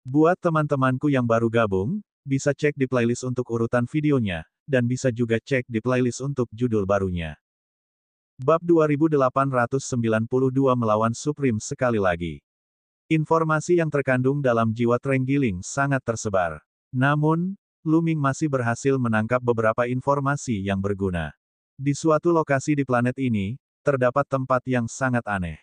Buat teman-temanku yang baru gabung, bisa cek di playlist untuk urutan videonya, dan bisa juga cek di playlist untuk judul barunya. Bab 2892 melawan Supreme sekali lagi. Informasi yang terkandung dalam jiwa Trenggiling sangat tersebar. Namun, Lu Ming masih berhasil menangkap beberapa informasi yang berguna. Di suatu lokasi di planet ini, terdapat tempat yang sangat aneh.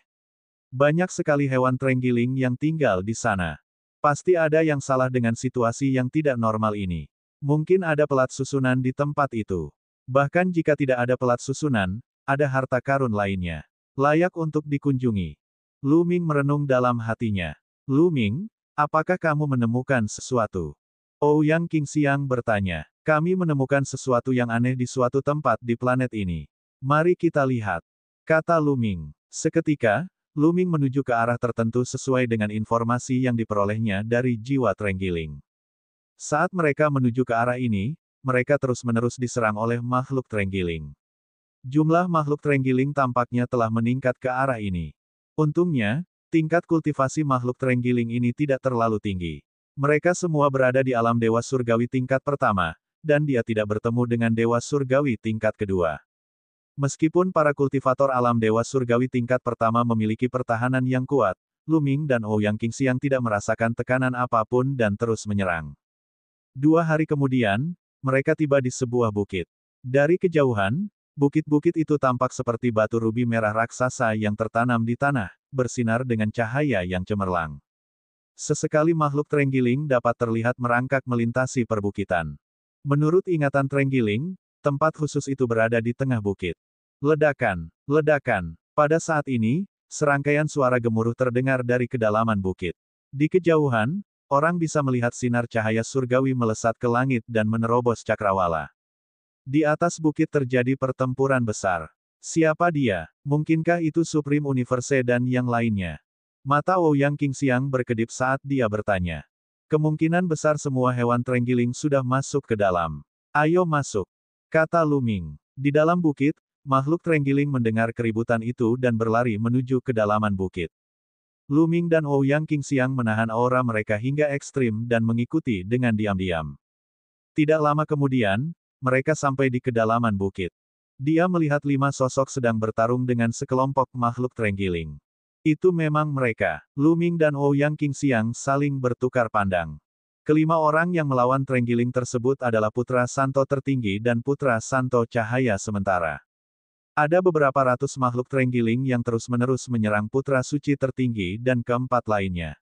Banyak sekali hewan Trenggiling yang tinggal di sana. Pasti ada yang salah dengan situasi yang tidak normal ini. Mungkin ada pelat susunan di tempat itu. Bahkan jika tidak ada pelat susunan, ada harta karun lainnya. Layak untuk dikunjungi. Lu Ming merenung dalam hatinya. Lu Ming, apakah kamu menemukan sesuatu? Ouyang Qingxiang bertanya. Kami menemukan sesuatu yang aneh di suatu tempat di planet ini. Mari kita lihat. Kata Lu Ming. Seketika, Lu Ming menuju ke arah tertentu sesuai dengan informasi yang diperolehnya dari jiwa Trenggiling. Saat mereka menuju ke arah ini, mereka terus-menerus diserang oleh makhluk Trenggiling. Jumlah makhluk Trenggiling tampaknya telah meningkat ke arah ini. Untungnya, tingkat kultivasi makhluk Trenggiling ini tidak terlalu tinggi. Mereka semua berada di alam Dewa Surgawi tingkat pertama, dan dia tidak bertemu dengan Dewa Surgawi tingkat kedua. Meskipun para kultivator alam Dewa Surgawi tingkat pertama memiliki pertahanan yang kuat, Lu Ming dan Ouyang Qingxiang tidak merasakan tekanan apapun dan terus menyerang. 2 hari kemudian, mereka tiba di sebuah bukit. Dari kejauhan, bukit-bukit itu tampak seperti batu rubi merah raksasa yang tertanam di tanah, bersinar dengan cahaya yang cemerlang. Sesekali makhluk Trenggiling dapat terlihat merangkak melintasi perbukitan. Menurut ingatan Trenggiling, tempat khusus itu berada di tengah bukit. Ledakan, ledakan. Pada saat ini, serangkaian suara gemuruh terdengar dari kedalaman bukit. Di kejauhan, orang bisa melihat sinar cahaya surgawi melesat ke langit dan menerobos cakrawala. Di atas bukit terjadi pertempuran besar. Siapa dia? Mungkinkah itu Supreme Universe dan yang lainnya? Mata Ouyang Qingxiang berkedip saat dia bertanya. Kemungkinan besar semua hewan Trenggiling sudah masuk ke dalam. Ayo masuk, kata Lu Ming. Di dalam bukit, makhluk Trenggiling mendengar keributan itu dan berlari menuju kedalaman bukit. Lu Ming dan Ouyang Qingxiang menahan aura mereka hingga ekstrim dan mengikuti dengan diam-diam. Tidak lama kemudian, mereka sampai di kedalaman bukit. Dia melihat 5 sosok sedang bertarung dengan sekelompok makhluk Trenggiling. Itu memang mereka. Lu Ming dan Ouyang Qingxiang saling bertukar pandang. Kelima orang yang melawan Trenggiling tersebut adalah Putra Santo tertinggi dan Putra Santo Cahaya sementara. Ada beberapa ratus makhluk Trenggiling yang terus-menerus menyerang Putra Suci tertinggi dan keempat lainnya.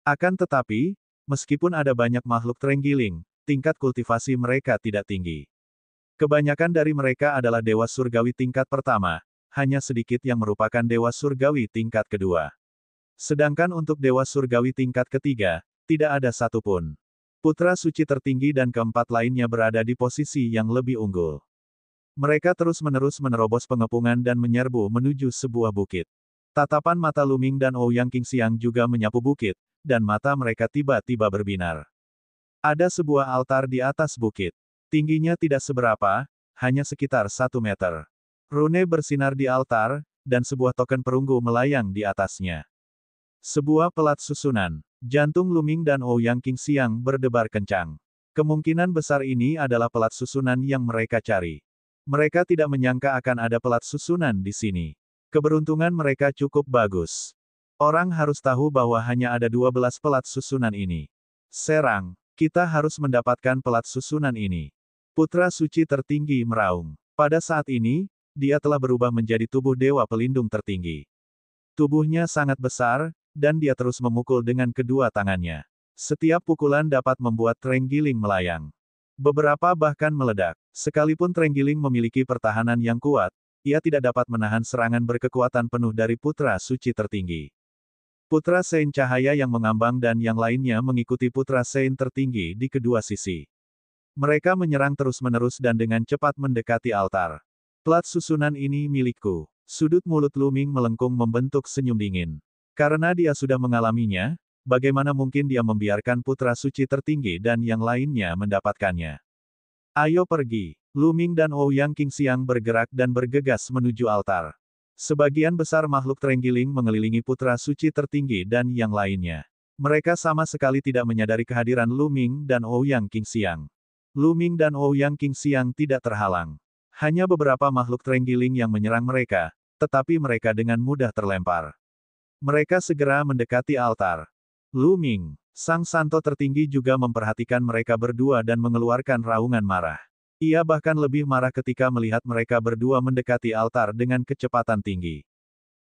Akan tetapi, meskipun ada banyak makhluk Trenggiling, tingkat kultivasi mereka tidak tinggi. Kebanyakan dari mereka adalah Dewa Surgawi tingkat pertama, hanya sedikit yang merupakan Dewa Surgawi tingkat kedua. Sedangkan untuk Dewa Surgawi tingkat ketiga, tidak ada satupun. Putra Suci tertinggi dan keempat lainnya berada di posisi yang lebih unggul. Mereka terus-menerus menerobos pengepungan dan menyerbu menuju sebuah bukit. Tatapan mata Lu Ming dan Ouyang Qingxiang juga menyapu bukit, dan mata mereka tiba-tiba berbinar. Ada sebuah altar di atas bukit. Tingginya tidak seberapa, hanya sekitar 1 meter. Rune bersinar di altar, dan sebuah token perunggu melayang di atasnya. Sebuah pelat susunan. Jantung Lu Ming dan Ouyang Qingxiang berdebar kencang. Kemungkinan besar ini adalah pelat susunan yang mereka cari. Mereka tidak menyangka akan ada pelat susunan di sini. Keberuntungan mereka cukup bagus. Orang harus tahu bahwa hanya ada 12 pelat susunan ini. Serang, kita harus mendapatkan pelat susunan ini. Putra Suci tertinggi meraung. Pada saat ini, dia telah berubah menjadi tubuh Dewa Pelindung tertinggi. Tubuhnya sangat besar, dan dia terus memukul dengan kedua tangannya. Setiap pukulan dapat membuat Trenggiling melayang. Beberapa bahkan meledak. Sekalipun Trenggiling memiliki pertahanan yang kuat, ia tidak dapat menahan serangan berkekuatan penuh dari Putra Suci tertinggi. Putra Sein Cahaya yang mengambang dan yang lainnya mengikuti Putra Sein tertinggi di kedua sisi. Mereka menyerang terus-menerus dan dengan cepat mendekati altar. Pelat susunan ini milikku. Sudut mulut Lu Ming melengkung membentuk senyum dingin. Karena dia sudah mengalaminya, bagaimana mungkin dia membiarkan Putra Suci tertinggi dan yang lainnya mendapatkannya. Ayo pergi. Lu Ming dan Ouyang Qingxiang bergerak dan bergegas menuju altar. Sebagian besar makhluk Trenggiling mengelilingi Putra Suci tertinggi dan yang lainnya. Mereka sama sekali tidak menyadari kehadiran Lu Ming dan Ouyang Qingxiang. Lu Ming dan Ouyang Qingxiang tidak terhalang. Hanya beberapa makhluk terenggiling yang menyerang mereka, tetapi mereka dengan mudah terlempar. Mereka segera mendekati altar. Lu Ming, sang santo tertinggi juga memperhatikan mereka berdua dan mengeluarkan raungan marah. Ia bahkan lebih marah ketika melihat mereka berdua mendekati altar dengan kecepatan tinggi.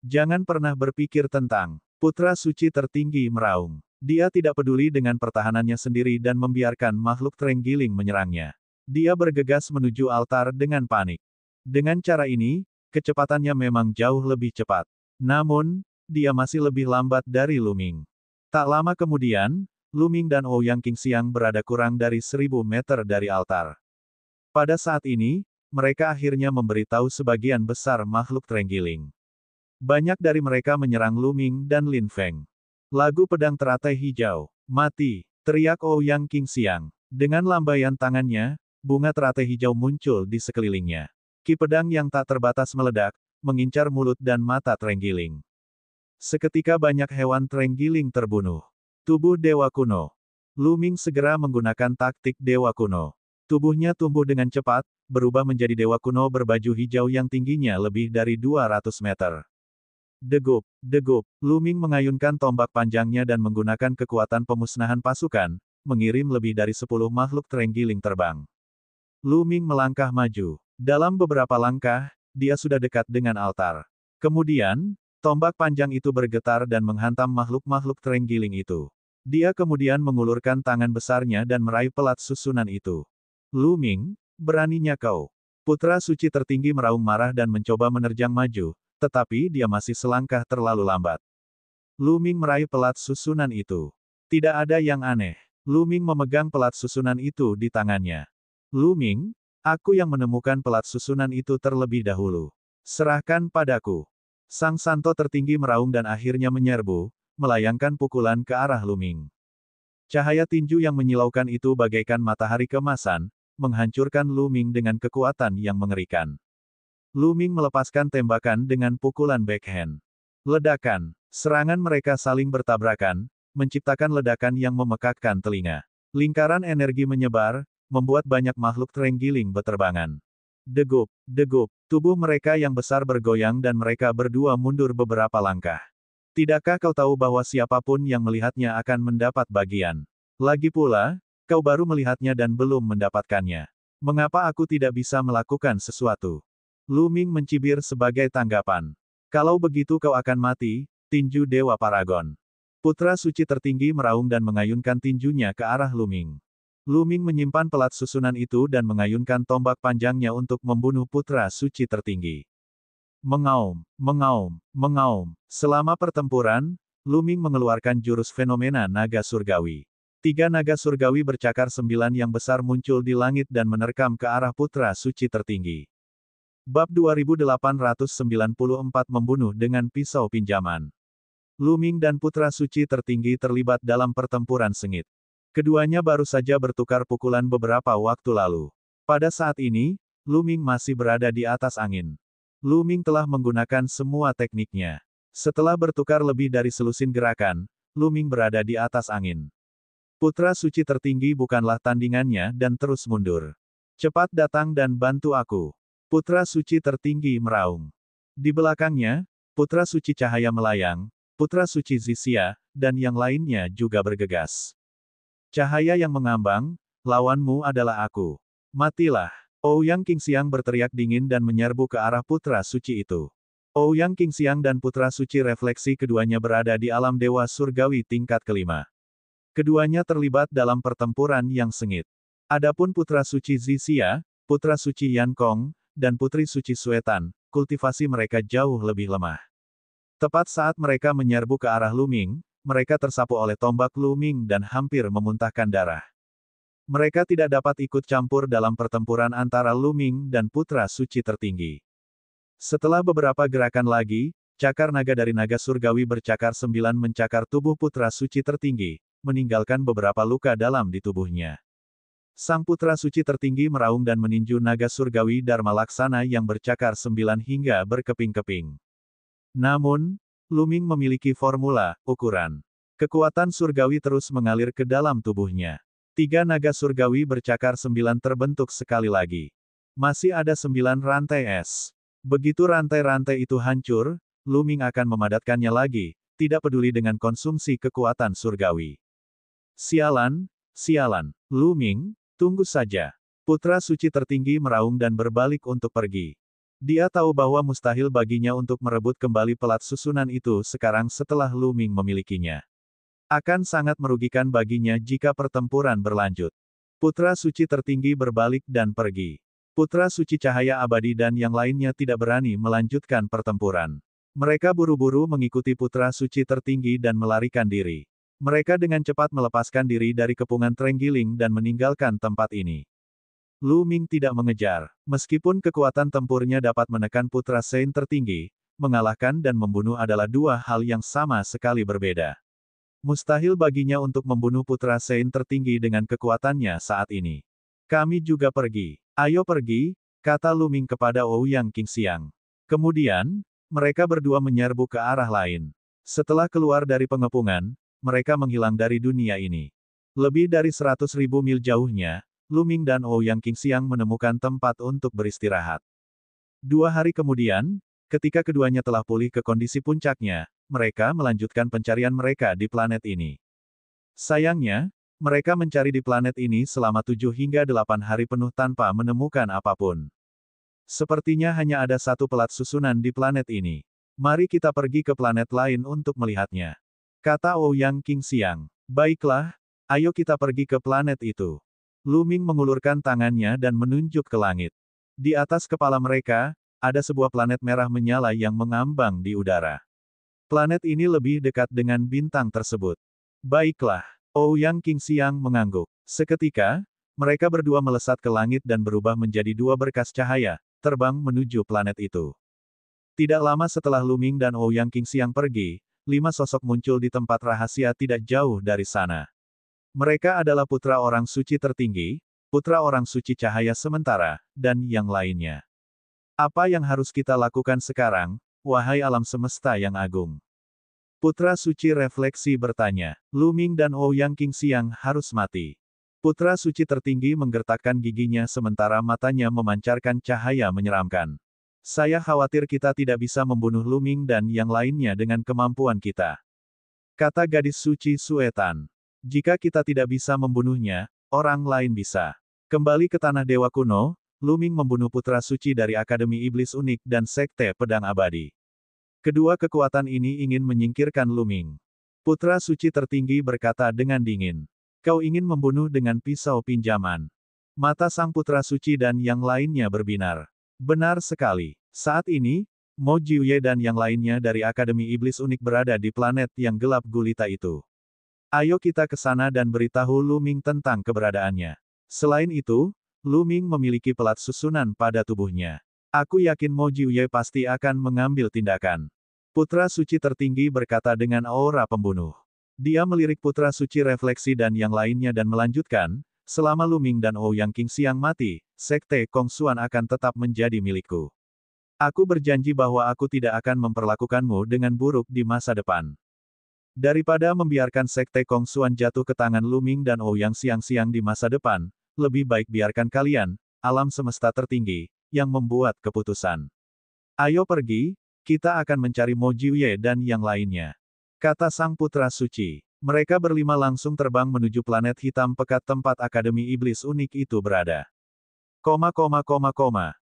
Jangan pernah berpikir tentang putra suci tertinggi meraung. Dia tidak peduli dengan pertahanannya sendiri dan membiarkan makhluk terenggiling menyerangnya. Dia bergegas menuju altar dengan panik. Dengan cara ini, kecepatannya memang jauh lebih cepat. Namun, dia masih lebih lambat dari Lu Ming. Tak lama kemudian, Lu Ming dan Ouyang Qingxiang berada kurang dari 1000 meter dari altar. Pada saat ini, mereka akhirnya memberitahu sebagian besar makhluk terenggiling. Banyak dari mereka menyerang Lu Ming dan Lin Feng. Lagu pedang teratai hijau. Mati, teriak Ouyang Qingxiang. Dengan lambaian tangannya, bunga teratai hijau muncul di sekelilingnya. Ki pedang yang tak terbatas meledak, mengincar mulut dan mata terenggiling. Seketika banyak hewan terenggiling terbunuh. Tubuh Dewa Kuno. Lu Ming segera menggunakan taktik Dewa Kuno. Tubuhnya tumbuh dengan cepat, berubah menjadi Dewa Kuno berbaju hijau yang tingginya lebih dari 200 meter. Degup, degup, Lu Ming mengayunkan tombak panjangnya dan menggunakan kekuatan pemusnahan pasukan, mengirim lebih dari 10 makhluk terenggiling terbang. Lu Ming melangkah maju. Dalam beberapa langkah, dia sudah dekat dengan altar. Kemudian, tombak panjang itu bergetar dan menghantam makhluk-makhluk terenggiling itu. Dia kemudian mengulurkan tangan besarnya dan meraih pelat susunan itu. Lu Ming, beraninya kau. Putra suci tertinggi meraung marah dan mencoba menerjang maju, tetapi dia masih selangkah terlalu lambat. Lu Ming meraih pelat susunan itu. Tidak ada yang aneh. Lu Ming memegang pelat susunan itu di tangannya. Lu Ming, aku yang menemukan pelat susunan itu terlebih dahulu. Serahkan padaku. Sang santo tertinggi meraung dan akhirnya menyerbu, melayangkan pukulan ke arah Lu Ming. Cahaya tinju yang menyilaukan itu bagaikan matahari kemasan, menghancurkan Lu Ming dengan kekuatan yang mengerikan. Lu Ming melepaskan tembakan dengan pukulan backhand. Ledakan. Serangan mereka saling bertabrakan, menciptakan ledakan yang memekakkan telinga. Lingkaran energi menyebar, membuat banyak makhluk terenggiling beterbangan. Degup, degup. Tubuh mereka yang besar bergoyang dan mereka berdua mundur beberapa langkah. Tidakkah kau tahu bahwa siapapun yang melihatnya akan mendapat bagian? Lagi pula, kau baru melihatnya dan belum mendapatkannya. Mengapa aku tidak bisa melakukan sesuatu? Lu Ming mencibir sebagai tanggapan. Kalau begitu kau akan mati, tinju Dewa Paragon. Putra suci tertinggi meraung dan mengayunkan tinjunya ke arah Lu Ming. Lu Ming menyimpan pelat susunan itu dan mengayunkan tombak panjangnya untuk membunuh putra suci tertinggi. Mengaum, mengaum, mengaum. Selama pertempuran, Lu Ming mengeluarkan jurus fenomena naga surgawi. 3 naga surgawi bercakar 9 yang besar muncul di langit dan menerkam ke arah putra suci tertinggi. Bab 2894 Membunuh dengan pisau pinjaman. Lu Ming dan putra suci tertinggi terlibat dalam pertempuran sengit. Keduanya baru saja bertukar pukulan beberapa waktu lalu. Pada saat ini, Lu Ming masih berada di atas angin. Lu Ming telah menggunakan semua tekniknya. Setelah bertukar lebih dari selusin gerakan, Lu Ming berada di atas angin. Putra suci tertinggi bukanlah tandingannya dan terus mundur. Cepat datang dan bantu aku. Putra suci tertinggi meraung. Di belakangnya, putra suci cahaya melayang, putra suci Zixia, dan yang lainnya juga bergegas. Cahaya yang mengambang, lawanmu adalah aku. Matilah. Ouyang Qingxiang berteriak dingin dan menyerbu ke arah putra suci itu. Ouyang Qingxiang dan putra suci refleksi keduanya berada di alam dewa surgawi tingkat kelima. Keduanya terlibat dalam pertempuran yang sengit. Adapun putra suci Zixia, putra suci Yan Kong, dan putri suci Suetan, kultivasi mereka jauh lebih lemah. Tepat saat mereka menyerbu ke arah Lu Ming, mereka tersapu oleh tombak Lu Ming dan hampir memuntahkan darah. Mereka tidak dapat ikut campur dalam pertempuran antara Lu Ming dan putra suci tertinggi. Setelah beberapa gerakan lagi, cakar naga dari naga surgawi bercakar 9 mencakar tubuh putra suci tertinggi, meninggalkan beberapa luka dalam di tubuhnya. Sang putra suci tertinggi meraung dan meninju naga surgawi Dharma Laksana yang bercakar 9 hingga berkeping-keping. Namun, Lu Ming memiliki formula, ukuran. Kekuatan surgawi terus mengalir ke dalam tubuhnya. 3 naga surgawi bercakar 9 terbentuk sekali lagi. Masih ada 9 rantai es. Begitu rantai-rantai itu hancur, Lu Ming akan memadatkannya lagi, tidak peduli dengan konsumsi kekuatan surgawi. Sialan, sialan. Lu Ming, tunggu saja. Putra suci tertinggi meraung dan berbalik untuk pergi. Dia tahu bahwa mustahil baginya untuk merebut kembali pelat susunan itu sekarang setelah Lu Ming memilikinya. Akan sangat merugikan baginya jika pertempuran berlanjut. Putra suci tertinggi berbalik dan pergi. Putra suci cahaya abadi dan yang lainnya tidak berani melanjutkan pertempuran. Mereka buru-buru mengikuti putra suci tertinggi dan melarikan diri. Mereka dengan cepat melepaskan diri dari kepungan Trenggiling dan meninggalkan tempat ini. Lu Ming tidak mengejar. Meskipun kekuatan tempurnya dapat menekan putra Sein tertinggi, mengalahkan dan membunuh adalah dua hal yang sama sekali berbeda. Mustahil baginya untuk membunuh putra Sein tertinggi dengan kekuatannya saat ini. Kami juga pergi. Ayo pergi, kata Lu Ming kepada Ouyang Qingxiang. Kemudian, mereka berdua menyerbu ke arah lain. Setelah keluar dari pengepungan, mereka menghilang dari dunia ini. Lebih dari 100.000 mil jauhnya, Lu Ming dan Ouyang Qingxiang menemukan tempat untuk beristirahat. 2 hari kemudian, ketika keduanya telah pulih ke kondisi puncaknya, mereka melanjutkan pencarian mereka di planet ini. Sayangnya, mereka mencari di planet ini selama 7 hingga 8 hari penuh tanpa menemukan apapun. Sepertinya hanya ada satu pelat susunan di planet ini. Mari kita pergi ke planet lain untuk melihatnya. Kata Ouyang Qingxiang. Baiklah, ayo kita pergi ke planet itu. Lu Ming mengulurkan tangannya dan menunjuk ke langit. Di atas kepala mereka, ada sebuah planet merah menyala yang mengambang di udara. Planet ini lebih dekat dengan bintang tersebut. Baiklah, Ouyang Qingxiang mengangguk. Seketika, mereka berdua melesat ke langit dan berubah menjadi 2 berkas cahaya, terbang menuju planet itu. Tidak lama setelah Lu Ming dan Ouyang Qingxiang pergi, 5 sosok muncul di tempat rahasia tidak jauh dari sana. Mereka adalah putra orang suci tertinggi, putra orang suci cahaya sementara, dan yang lainnya. Apa yang harus kita lakukan sekarang, wahai alam semesta yang agung? Putra suci refleksi bertanya. Lu Ming dan Ouyang Qingxiang harus mati. Putra suci tertinggi menggertakkan giginya sementara matanya memancarkan cahaya menyeramkan. Saya khawatir kita tidak bisa membunuh Lu Ming dan yang lainnya dengan kemampuan kita. Kata gadis suci Suetan. Jika kita tidak bisa membunuhnya, orang lain bisa. Kembali ke tanah dewa kuno, Lu Ming membunuh putra suci dari Akademi Iblis Unik dan Sekte Pedang Abadi. Kedua kekuatan ini ingin menyingkirkan Lu Ming. Putra suci tertinggi berkata dengan dingin. Kau ingin membunuh dengan pisau pinjaman. Mata sang putra suci dan yang lainnya berbinar. Benar sekali. Saat ini, Mo Jiuye dan yang lainnya dari Akademi Iblis Unik berada di planet yang gelap gulita itu. Ayo kita ke sana dan beritahu Lu Ming tentang keberadaannya. Selain itu, Lu Ming memiliki pelat susunan pada tubuhnya. Aku yakin Mo Jiuye pasti akan mengambil tindakan. Putra suci tertinggi berkata dengan aura pembunuh. Dia melirik putra suci refleksi dan yang lainnya dan melanjutkan, selama Lu Ming dan Ouyang Qingxiang mati, Sekte Kongsuan akan tetap menjadi milikku. Aku berjanji bahwa aku tidak akan memperlakukanmu dengan buruk di masa depan. Daripada membiarkan Sekte Kongsuan jatuh ke tangan Lu Ming dan Ouyang Xiangxiang di masa depan, lebih baik biarkan kalian, alam semesta tertinggi, yang membuat keputusan. Ayo pergi, kita akan mencari Mo Jiuye dan yang lainnya. Kata sang putra suci. Mereka berlima langsung terbang menuju planet hitam pekat tempat Akademi Iblis Unik itu berada.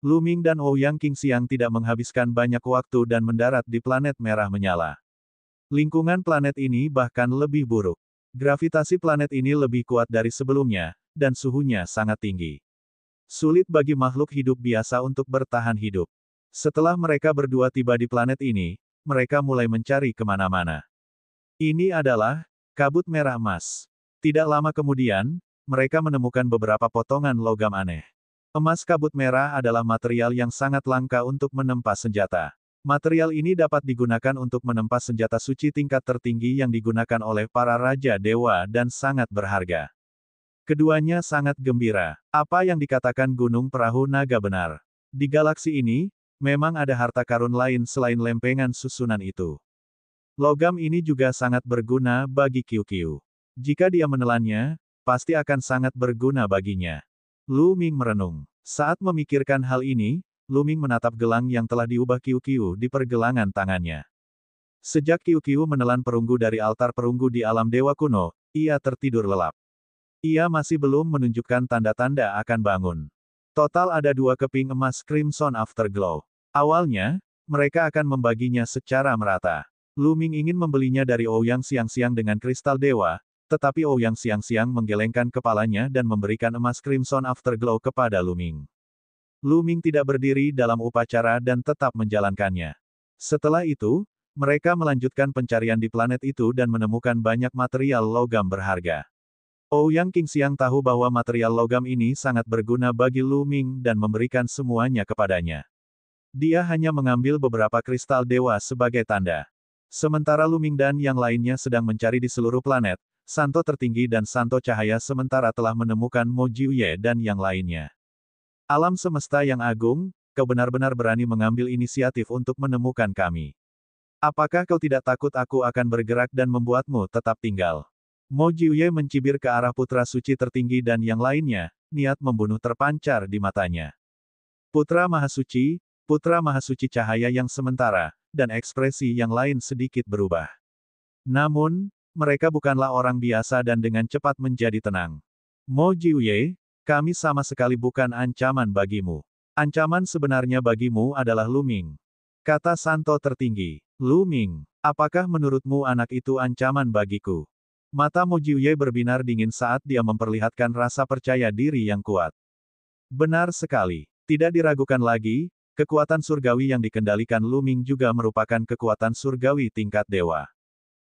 Lu Ming dan Ouyang Qingxiang tidak menghabiskan banyak waktu dan mendarat di planet merah menyala. Lingkungan planet ini bahkan lebih buruk. Gravitasi planet ini lebih kuat dari sebelumnya, dan suhunya sangat tinggi. Sulit bagi makhluk hidup biasa untuk bertahan hidup. Setelah mereka berdua tiba di planet ini, mereka mulai mencari kemana-mana. Ini adalah kabut merah emas. Tidak lama kemudian, mereka menemukan beberapa potongan logam aneh. Emas kabut merah adalah material yang sangat langka untuk menempa senjata. Material ini dapat digunakan untuk menempa senjata suci tingkat tertinggi yang digunakan oleh para raja dewa dan sangat berharga. Keduanya sangat gembira. Apa yang dikatakan Gunung Perahu Naga benar. Di galaksi ini, memang ada harta karun lain selain lempengan susunan itu. Logam ini juga sangat berguna bagi QQ. Jika dia menelannya, pasti akan sangat berguna baginya. Lu Ming merenung. Saat memikirkan hal ini, Lu Ming menatap gelang yang telah diubah QQ di pergelangan tangannya. Sejak QQ menelan perunggu dari altar perunggu di alam dewa kuno, ia tertidur lelap. Ia masih belum menunjukkan tanda-tanda akan bangun. Total ada 2 keping emas Crimson Afterglow. Awalnya, mereka akan membaginya secara merata. Lu Ming ingin membelinya dari Ouyang Xiangxiang dengan kristal dewa, tetapi Ouyang Xiangxiang menggelengkan kepalanya dan memberikan emas Crimson Afterglow kepada Lu Ming. Lu Ming tidak berdiri dalam upacara dan tetap menjalankannya. Setelah itu, mereka melanjutkan pencarian di planet itu dan menemukan banyak material logam berharga. Ouyang Qingxiang tahu bahwa material logam ini sangat berguna bagi Lu Ming dan memberikan semuanya kepadanya. Dia hanya mengambil beberapa kristal dewa sebagai tanda. Sementara Lu Ming dan yang lainnya sedang mencari di seluruh planet, Santo Tertinggi dan Santo Cahaya sementara telah menemukan Mo Jiuye dan yang lainnya. Alam semesta yang agung, kau benar-benar berani mengambil inisiatif untuk menemukan kami. Apakah kau tidak takut aku akan bergerak dan membuatmu tetap tinggal? Mo Jiuye mencibir ke arah Putra Suci Tertinggi dan yang lainnya, niat membunuh terpancar di matanya. Putra Mahasuci Cahaya yang sementara, dan ekspresi yang lain sedikit berubah. Namun, mereka bukanlah orang biasa dan dengan cepat menjadi tenang. Mo Jiuye, kami sama sekali bukan ancaman bagimu. Ancaman sebenarnya bagimu adalah Lu Ming. Kata Santo Tertinggi. Lu Ming, apakah menurutmu anak itu ancaman bagiku? Mata Mo Jiuye berbinar dingin saat dia memperlihatkan rasa percaya diri yang kuat. Benar sekali. Tidak diragukan lagi, kekuatan surgawi yang dikendalikan Lu Ming juga merupakan kekuatan surgawi tingkat dewa.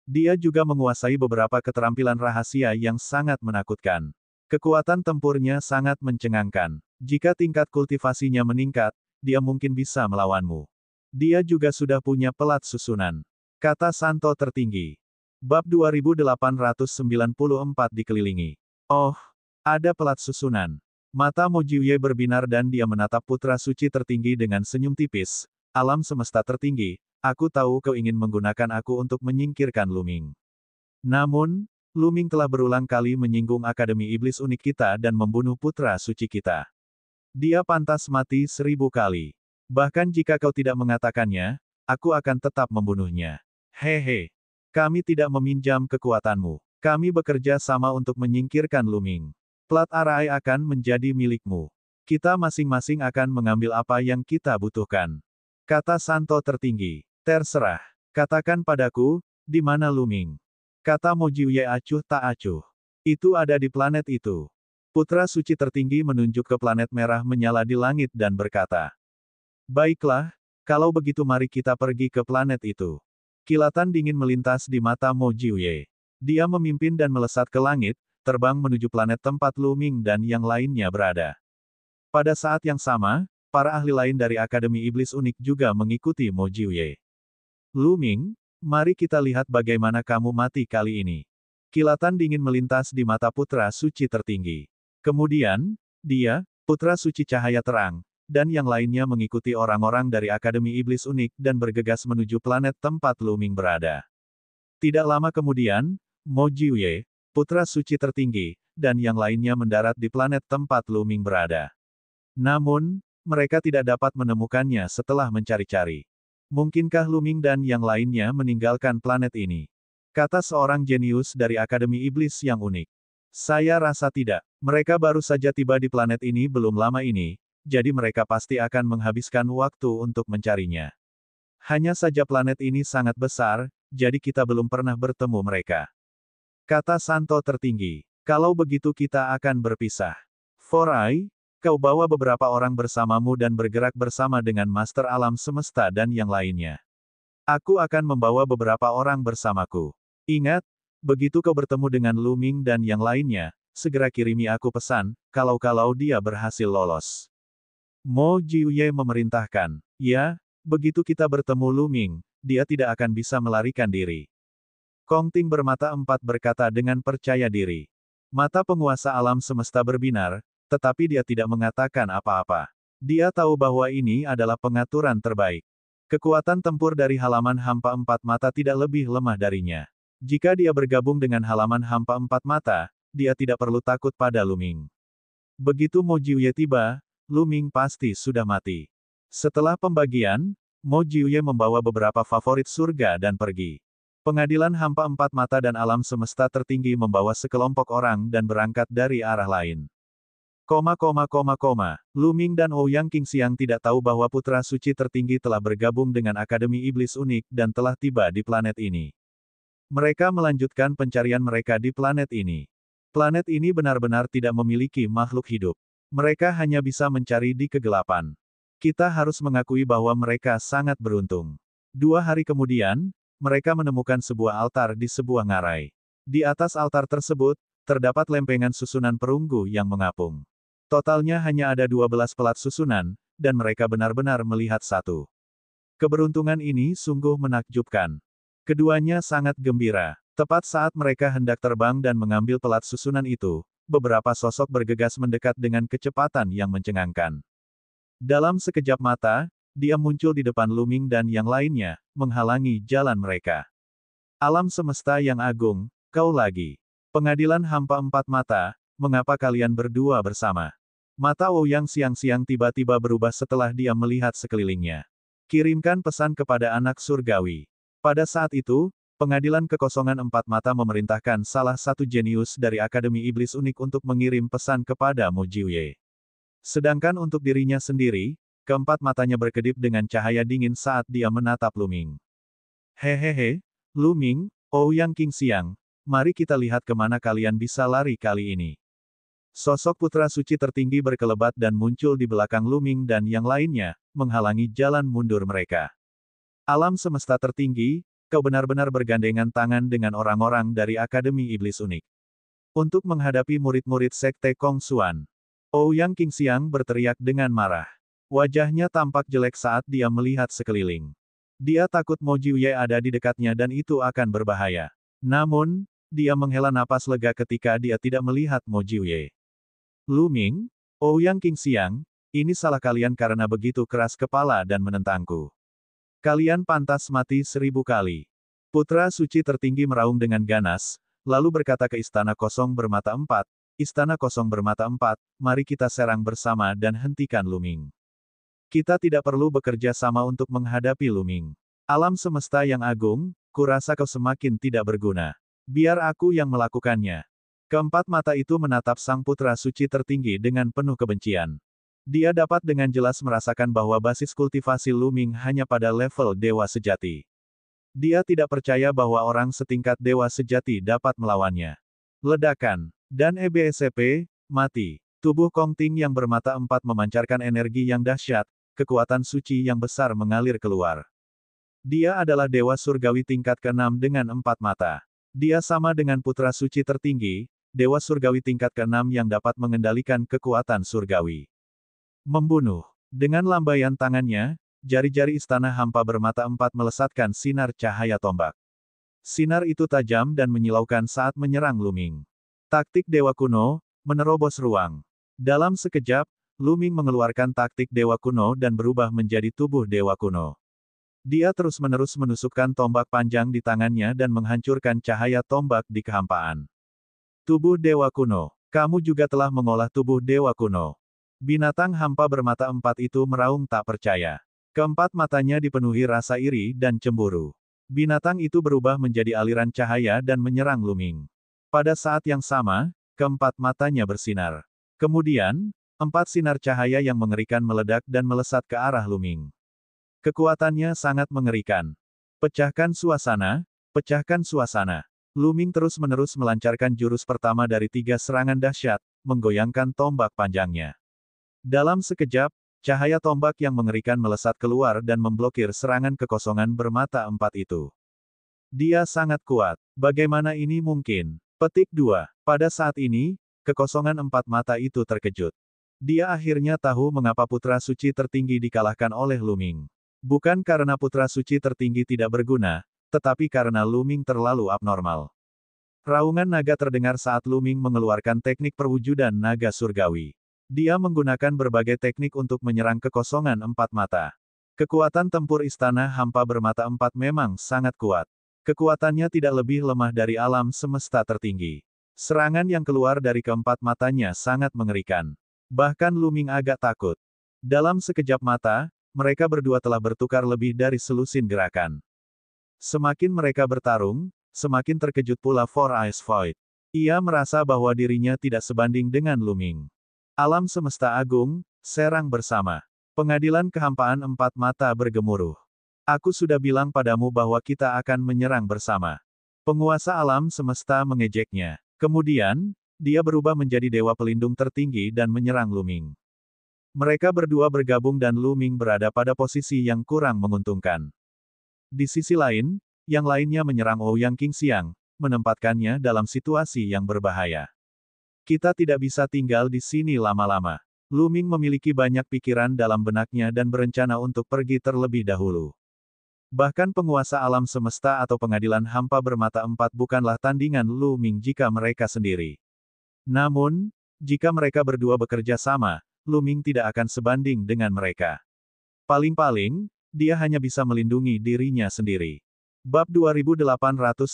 Dia juga menguasai beberapa keterampilan rahasia yang sangat menakutkan. Kekuatan tempurnya sangat mencengangkan. Jika tingkat kultivasinya meningkat, dia mungkin bisa melawanmu. Dia juga sudah punya pelat susunan. Kata Santo Tertinggi. Bab 2894 dikelilingi. Oh, ada pelat susunan. Mata Mo Jiuye berbinar dan dia menatap Putra Suci Tertinggi dengan senyum tipis. Alam semesta tertinggi, aku tahu kau ingin menggunakan aku untuk menyingkirkan Lu Ming. Namun, Lu Ming telah berulang kali menyinggung Akademi Iblis Unik kita dan membunuh Putra Suci kita. Dia pantas mati 1000 kali. Bahkan jika kau tidak mengatakannya, aku akan tetap membunuhnya. Hehe. Kami tidak meminjam kekuatanmu. Kami bekerja sama untuk menyingkirkan Lu Ming. Plat Arai akan menjadi milikmu. Kita masing-masing akan mengambil apa yang kita butuhkan. Kata Santo Tertinggi. Terserah. Katakan padaku, di mana Lu Ming? Kata Mo Jiuye acuh tak acuh. Itu ada di planet itu. Putra Suci Tertinggi menunjuk ke planet merah menyala di langit dan berkata. Baiklah, kalau begitu mari kita pergi ke planet itu. Kilatan dingin melintas di mata Mo Jiuye. Dia memimpin dan melesat ke langit, terbang menuju planet tempat Lu Ming dan yang lainnya berada. Pada saat yang sama, para ahli lain dari Akademi Iblis Unik juga mengikuti Mo Jiuye. Lu Ming, mari kita lihat bagaimana kamu mati kali ini. Kilatan dingin melintas di mata Putra Suci Tertinggi. Kemudian, dia, Putra Suci Cahaya Terang, dan yang lainnya mengikuti orang-orang dari Akademi Iblis Unik dan bergegas menuju planet tempat Lu Ming berada. Tidak lama kemudian, Mo Jiuye, Putra Suci Tertinggi, dan yang lainnya mendarat di planet tempat Lu Ming berada. Namun, mereka tidak dapat menemukannya setelah mencari-cari. Mungkinkah Lu Ming dan yang lainnya meninggalkan planet ini? Kata seorang jenius dari Akademi Iblis yang unik. Saya rasa tidak. Mereka baru saja tiba di planet ini belum lama ini, jadi mereka pasti akan menghabiskan waktu untuk mencarinya. Hanya saja planet ini sangat besar, jadi kita belum pernah bertemu mereka. Kata Santo Tertinggi. Kalau begitu kita akan berpisah. Forai, kau bawa beberapa orang bersamamu dan bergerak bersama dengan Master Alam Semesta dan yang lainnya. Aku akan membawa beberapa orang bersamaku. Ingat, begitu kau bertemu dengan Lu Ming dan yang lainnya, segera kirimi aku pesan, kalau-kalau dia berhasil lolos. Mo Jiuye memerintahkan. Ya, begitu kita bertemu Lu Ming, dia tidak akan bisa melarikan diri. Kong Ting bermata empat berkata dengan percaya diri. Mata penguasa alam semesta berbinar, tetapi dia tidak mengatakan apa-apa. Dia tahu bahwa ini adalah pengaturan terbaik. Kekuatan tempur dari halaman hampa empat mata tidak lebih lemah darinya. Jika dia bergabung dengan halaman hampa empat mata, dia tidak perlu takut pada Lu Ming. Begitu Mo Jiuye tiba, Lu Ming pasti sudah mati. Setelah pembagian, Mo Jiuye membawa beberapa favorit surga dan pergi. Pengadilan hampa empat mata dan alam semesta tertinggi membawa sekelompok orang dan berangkat dari arah lain. Lu Ming dan Ouyang Qingxiang tidak tahu bahwa putra suci tertinggi telah bergabung dengan Akademi Iblis Unik dan telah tiba di planet ini. Mereka melanjutkan pencarian mereka di planet ini. Planet ini benar-benar tidak memiliki makhluk hidup. Mereka hanya bisa mencari di kegelapan. Kita harus mengakui bahwa mereka sangat beruntung. 2 hari kemudian, mereka menemukan sebuah altar di sebuah ngarai. Di atas altar tersebut, terdapat lempengan susunan perunggu yang mengapung. Totalnya hanya ada 12 pelat susunan, dan mereka benar-benar melihat satu. Keberuntungan ini sungguh menakjubkan. Keduanya sangat gembira. Tepat saat mereka hendak terbang dan mengambil pelat susunan itu, beberapa sosok bergegas mendekat dengan kecepatan yang mencengangkan. Dalam sekejap mata, dia muncul di depan Lu Ming dan yang lainnya, menghalangi jalan mereka. Alam semesta yang agung, kau lagi. Pengadilan hampa empat mata, mengapa kalian berdua bersama? Mata Ouyang Xiangxiang tiba-tiba berubah setelah dia melihat sekelilingnya. Kirimkan pesan kepada anak surgawi. Pada saat itu, pengadilan kekosongan empat mata memerintahkan salah satu jenius dari Akademi Iblis Unik untuk mengirim pesan kepada Mo Jiuye. Sedangkan untuk dirinya sendiri, keempat matanya berkedip dengan cahaya dingin saat dia menatap Lu Ming. Hehehe, Lu Ming, Ouyang Qingxiang, mari kita lihat kemana kalian bisa lari kali ini. Sosok putra suci tertinggi berkelebat dan muncul di belakang Lu Ming dan yang lainnya, menghalangi jalan mundur mereka. Alam semesta tertinggi, kau benar-benar bergandengan tangan dengan orang-orang dari Akademi Iblis Unik. Untuk menghadapi murid-murid Sekte Kong Xuan. Ouyang Qingxiang berteriak dengan marah. Wajahnya tampak jelek saat dia melihat sekeliling. Dia takut Mo Jiuye ada di dekatnya dan itu akan berbahaya. Namun, dia menghela napas lega ketika dia tidak melihat Mo Jiuye. Lu Ming, Ouyang Qingxiang, ini salah kalian karena begitu keras kepala dan menentangku. Kalian pantas mati 1000 kali. Putra suci tertinggi meraung dengan ganas, lalu berkata ke Istana Kosong Bermata Empat, Istana Kosong Bermata Empat, mari kita serang bersama dan hentikan Lu Ming. Kita tidak perlu bekerja sama untuk menghadapi Lu Ming. Alam semesta yang agung, kurasa kau semakin tidak berguna. Biar aku yang melakukannya. Keempat mata itu menatap sang putra suci tertinggi dengan penuh kebencian. Dia dapat dengan jelas merasakan bahwa basis kultivasi Lu Ming hanya pada level dewa sejati. Dia tidak percaya bahwa orang setingkat dewa sejati dapat melawannya. Ledakan. Dan EBSCP, mati. Tubuh Kong Ting yang bermata empat memancarkan energi yang dahsyat, kekuatan suci yang besar mengalir keluar. Dia adalah dewa surgawi tingkat ke-6 dengan 4 mata. Dia sama dengan putra suci tertinggi, dewa surgawi tingkat ke-6 yang dapat mengendalikan kekuatan surgawi. Membunuh. Dengan lambaian tangannya, jari-jari istana hampa bermata empat melesatkan sinar cahaya tombak. Sinar itu tajam dan menyilaukan saat menyerang Lu Ming. Taktik dewa kuno, menerobos ruang. Dalam sekejap, Lu Ming mengeluarkan taktik dewa kuno dan berubah menjadi tubuh dewa kuno. Dia terus-menerus menusukkan tombak panjang di tangannya dan menghancurkan cahaya tombak di kehampaan. Tubuh dewa kuno. Kamu juga telah mengolah tubuh dewa kuno. Binatang hampa bermata empat itu meraung tak percaya. Keempat matanya dipenuhi rasa iri dan cemburu. Binatang itu berubah menjadi aliran cahaya dan menyerang Lu Ming. Pada saat yang sama, keempat matanya bersinar. Kemudian, 4 sinar cahaya yang mengerikan meledak dan melesat ke arah Lu Ming. Kekuatannya sangat mengerikan. Pecahkan suasana, pecahkan suasana. Lu Ming terus-menerus melancarkan jurus pertama dari 3 serangan dahsyat, menggoyangkan tombak panjangnya. Dalam sekejap, cahaya tombak yang mengerikan melesat keluar dan memblokir serangan kekosongan bermata empat itu. Dia sangat kuat. Bagaimana ini mungkin? Petik 2. Pada saat ini, kekosongan empat mata itu terkejut. Dia akhirnya tahu mengapa putra suci tertinggi dikalahkan oleh Lu Ming. Bukan karena putra suci tertinggi tidak berguna, tetapi karena Lu Ming terlalu abnormal. Raungan naga terdengar saat Lu Ming mengeluarkan teknik perwujudan naga surgawi. Dia menggunakan berbagai teknik untuk menyerang kekosongan empat mata. Kekuatan tempur istana hampa bermata empat memang sangat kuat. Kekuatannya tidak lebih lemah dari alam semesta tertinggi. Serangan yang keluar dari keempat matanya sangat mengerikan. Bahkan Lu Ming agak takut. Dalam sekejap mata, mereka berdua telah bertukar lebih dari selusin gerakan. Semakin mereka bertarung, semakin terkejut pula Four Eyes Void. Ia merasa bahwa dirinya tidak sebanding dengan Lu Ming. Alam semesta agung, serang bersama. Pengadilan kehampaan empat mata bergemuruh. Aku sudah bilang padamu bahwa kita akan menyerang bersama. Penguasa alam semesta mengejeknya. Kemudian, dia berubah menjadi dewa pelindung tertinggi dan menyerang Lu Ming. Mereka berdua bergabung dan Lu Ming berada pada posisi yang kurang menguntungkan. Di sisi lain, yang lainnya menyerang Ouyang Qingxiang, menempatkannya dalam situasi yang berbahaya. Kita tidak bisa tinggal di sini lama-lama. Lu Ming memiliki banyak pikiran dalam benaknya dan berencana untuk pergi terlebih dahulu. Bahkan penguasa alam semesta atau pengadilan hampa bermata empat bukanlah tandingan Lu Ming jika mereka sendiri. Namun, jika mereka berdua bekerja sama, Lu Ming tidak akan sebanding dengan mereka. Paling-paling, dia hanya bisa melindungi dirinya sendiri. Bab 2896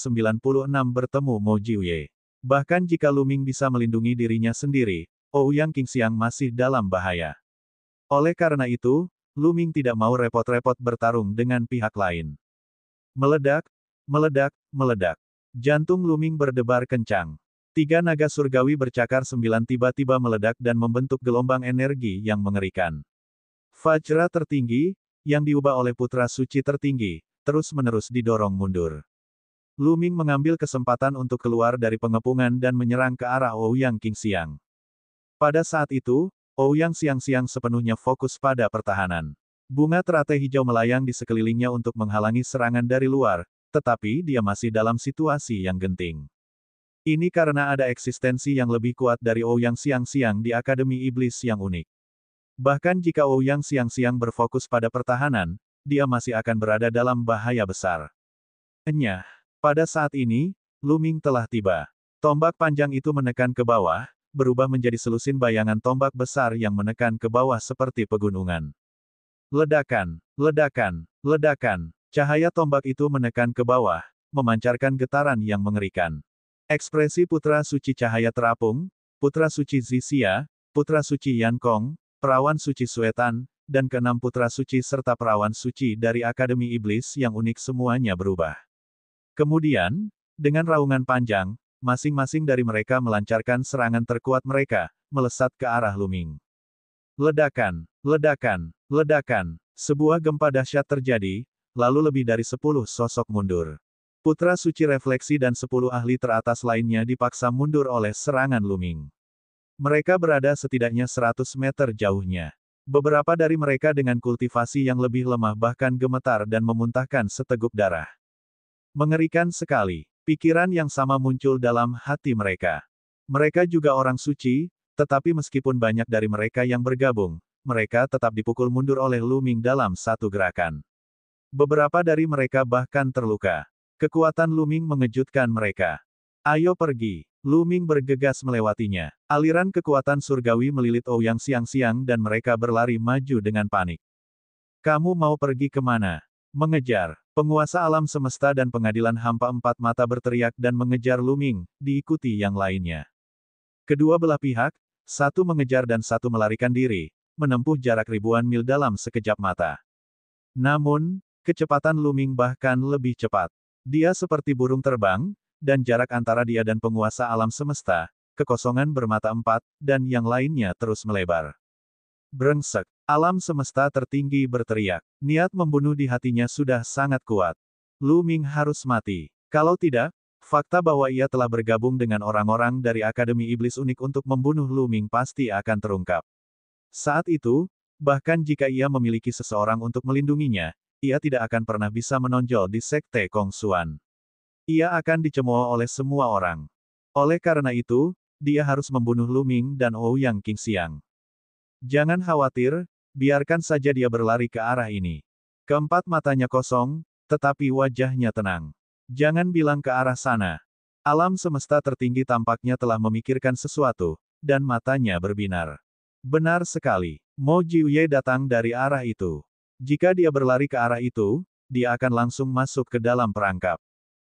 bertemu Mo Jiuye. Bahkan jika Lu Ming bisa melindungi dirinya sendiri, Ouyang Qingxiang masih dalam bahaya. Oleh karena itu, Lu Ming tidak mau repot-repot bertarung dengan pihak lain. Meledak, meledak, meledak. Jantung Lu Ming berdebar kencang. 3 naga surgawi bercakar 9 tiba-tiba meledak dan membentuk gelombang energi yang mengerikan. Vajra tertinggi, yang diubah oleh putra suci tertinggi, terus-menerus didorong mundur. Lu Ming mengambil kesempatan untuk keluar dari pengepungan dan menyerang ke arah Ouyang Qingxiang. Pada saat itu, Ouyang Xiangxiang sepenuhnya fokus pada pertahanan. Bunga teratai hijau melayang di sekelilingnya untuk menghalangi serangan dari luar, tetapi dia masih dalam situasi yang genting. Ini karena ada eksistensi yang lebih kuat dari Ouyang Xiangxiang di Akademi Iblis yang unik. Bahkan jika Ouyang Xiangxiang berfokus pada pertahanan, dia masih akan berada dalam bahaya besar. Enyah. Pada saat ini, Lu Ming telah tiba. Tombak panjang itu menekan ke bawah, berubah menjadi selusin bayangan tombak besar yang menekan ke bawah seperti pegunungan. Ledakan, ledakan, ledakan. Cahaya tombak itu menekan ke bawah, memancarkan getaran yang mengerikan. Ekspresi putra suci cahaya terapung, putra suci Zixia, putra suci Yan Kong, perawan suci Suetan, dan keenam putra suci serta perawan suci dari Akademi Iblis yang unik semuanya berubah. Kemudian, dengan raungan panjang, masing-masing dari mereka melancarkan serangan terkuat mereka, melesat ke arah Lu Ming. Ledakan, ledakan, ledakan. Sebuah gempa dahsyat terjadi, lalu lebih dari 10 sosok mundur. Putra suci refleksi dan 10 ahli teratas lainnya dipaksa mundur oleh serangan Lu Ming. Mereka berada setidaknya 100 meter jauhnya. Beberapa dari mereka dengan kultivasi yang lebih lemah bahkan gemetar dan memuntahkan seteguk darah. Mengerikan sekali. Pikiran yang sama muncul dalam hati mereka. Mereka juga orang suci, tetapi meskipun banyak dari mereka yang bergabung, mereka tetap dipukul mundur oleh Lu Ming dalam satu gerakan. Beberapa dari mereka bahkan terluka. Kekuatan Lu Ming mengejutkan mereka. Ayo pergi. Lu Ming bergegas melewatinya. Aliran kekuatan surgawi melilit Ouyang Xiangxiang dan mereka berlari maju dengan panik. Kamu mau pergi kemana? Mengejar. Penguasa alam semesta dan pengadilan hampa empat mata berteriak dan mengejar Lu Ming, diikuti yang lainnya. Kedua belah pihak, satu mengejar dan satu melarikan diri, menempuh jarak ribuan mil dalam sekejap mata. Namun, kecepatan Lu Ming bahkan lebih cepat. Dia seperti burung terbang, dan jarak antara dia dan penguasa alam semesta, kekosongan bermata empat, dan yang lainnya terus melebar. Brengsek. Alam semesta tertinggi berteriak. Niat membunuh di hatinya sudah sangat kuat. Lu Ming harus mati. Kalau tidak, fakta bahwa ia telah bergabung dengan orang-orang dari Akademi Iblis unik untuk membunuh Lu Ming pasti akan terungkap. Saat itu, bahkan jika ia memiliki seseorang untuk melindunginya, ia tidak akan pernah bisa menonjol di Sekte Kongsuan. Ia akan dicemooh oleh semua orang. Oleh karena itu, dia harus membunuh Lu Ming dan Ouyang Qingxiang. Jangan khawatir, biarkan saja dia berlari ke arah ini. Keempat matanya kosong, tetapi wajahnya tenang. Jangan bilang ke arah sana. Alam semesta tertinggi tampaknya telah memikirkan sesuatu, dan matanya berbinar. Benar sekali. Mo Jiuye datang dari arah itu. Jika dia berlari ke arah itu, dia akan langsung masuk ke dalam perangkap.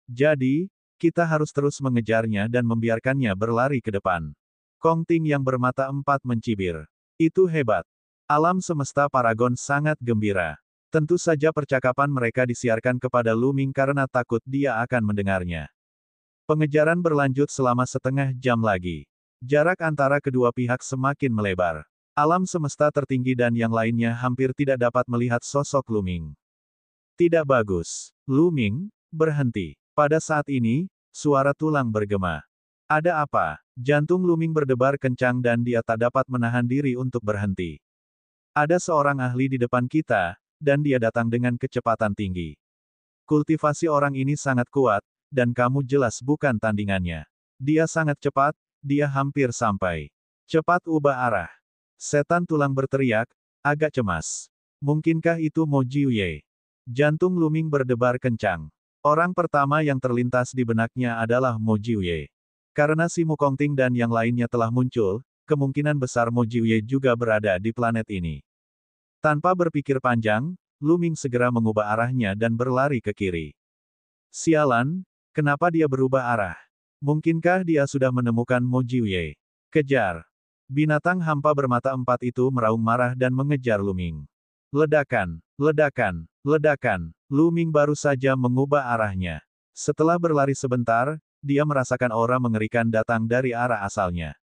Jadi, kita harus terus mengejarnya dan membiarkannya berlari ke depan. Kong Ting yang bermata empat mencibir. Itu hebat. Alam semesta Paragon sangat gembira. Tentu saja percakapan mereka disiarkan kepada Lu Ming karena takut dia akan mendengarnya. Pengejaran berlanjut selama setengah jam lagi. Jarak antara kedua pihak semakin melebar. Alam semesta tertinggi dan yang lainnya hampir tidak dapat melihat sosok Lu Ming. Tidak bagus. Lu Ming, berhenti. Pada saat ini, suara tulang bergema. Ada apa? Jantung Lu Ming berdebar kencang dan dia tak dapat menahan diri untuk berhenti. Ada seorang ahli di depan kita, dan dia datang dengan kecepatan tinggi. Kultivasi orang ini sangat kuat, dan kamu jelas bukan tandingannya. Dia sangat cepat, dia hampir sampai. Cepat ubah arah. Setan tulang berteriak, agak cemas. Mungkinkah itu Mo Jiuye? Jantung Lu Ming berdebar kencang. Orang pertama yang terlintas di benaknya adalah Mo Jiuye. Karena si Mu Kongting dan yang lainnya telah muncul, kemungkinan besar Mo Jiuye juga berada di planet ini. Tanpa berpikir panjang, Lu Ming segera mengubah arahnya dan berlari ke kiri. Sialan, kenapa dia berubah arah? Mungkinkah dia sudah menemukan Mo Jiuye? Kejar! Binatang hampa bermata empat itu meraung marah dan mengejar Lu Ming. Ledakan, ledakan, ledakan. Lu Ming baru saja mengubah arahnya. Setelah berlari sebentar, dia merasakan aura mengerikan datang dari arah asalnya.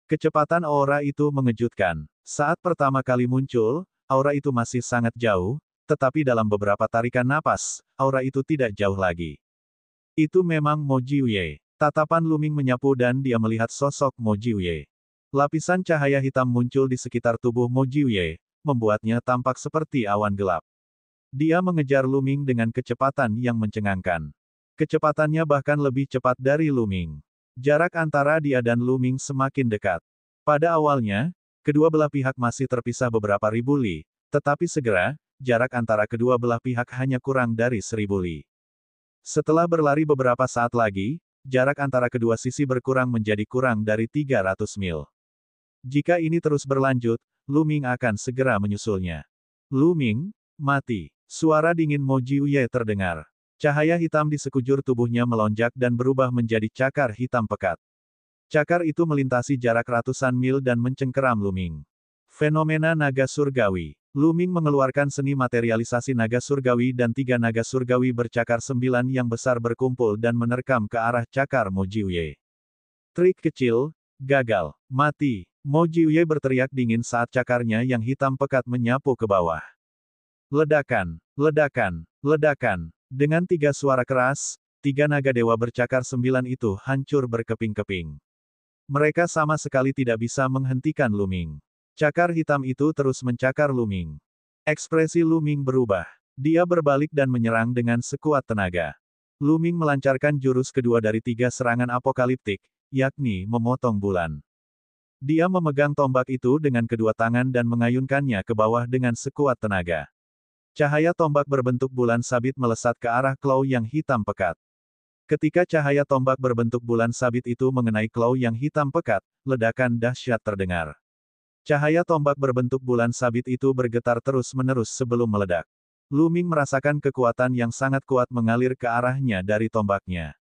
Kecepatan aura itu mengejutkan. Saat pertama kali muncul, aura itu masih sangat jauh, tetapi dalam beberapa tarikan napas, aura itu tidak jauh lagi. Itu memang Mo Jiuye. Tatapan Lu Ming menyapu dan dia melihat sosok Mo Jiuye. Lapisan cahaya hitam muncul di sekitar tubuh Mo Jiuye, membuatnya tampak seperti awan gelap. Dia mengejar Lu Ming dengan kecepatan yang mencengangkan. Kecepatannya bahkan lebih cepat dari Lu Ming. Jarak antara dia dan Lu Ming semakin dekat. Pada awalnya, kedua belah pihak masih terpisah beberapa ribu li, tetapi segera, jarak antara kedua belah pihak hanya kurang dari 1000 li. Setelah berlari beberapa saat lagi, jarak antara kedua sisi berkurang menjadi kurang dari 300 mil. Jika ini terus berlanjut, Lu Ming akan segera menyusulnya. Lu Ming, mati. Suara dingin Mo Jiuye terdengar. Cahaya hitam di sekujur tubuhnya melonjak dan berubah menjadi cakar hitam pekat. Cakar itu melintasi jarak ratusan mil dan mencengkeram Lu Ming. Fenomena naga surgawi. Lu Ming mengeluarkan seni materialisasi naga surgawi dan 3 naga surgawi bercakar 9 yang besar berkumpul dan menerkam ke arah cakar Mo Jiuye. Trik kecil, gagal, mati. Mo Jiuye berteriak dingin saat cakarnya yang hitam pekat menyapu ke bawah. Ledakan, ledakan, ledakan. Dengan 3 suara keras, 3 naga dewa bercakar 9 itu hancur berkeping-keping. Mereka sama sekali tidak bisa menghentikan Lu Ming. Cakar hitam itu terus mencakar Lu Ming. Ekspresi Lu Ming berubah. Dia berbalik dan menyerang dengan sekuat tenaga. Lu Ming melancarkan jurus kedua dari 3 serangan apokaliptik, yakni memotong bulan. Dia memegang tombak itu dengan kedua tangan dan mengayunkannya ke bawah dengan sekuat tenaga. Cahaya tombak berbentuk bulan sabit melesat ke arah claw yang hitam pekat. Ketika cahaya tombak berbentuk bulan sabit itu mengenai claw yang hitam pekat, ledakan dahsyat terdengar. Cahaya tombak berbentuk bulan sabit itu bergetar terus-menerus sebelum meledak. Lu Ming merasakan kekuatan yang sangat kuat mengalir ke arahnya dari tombaknya.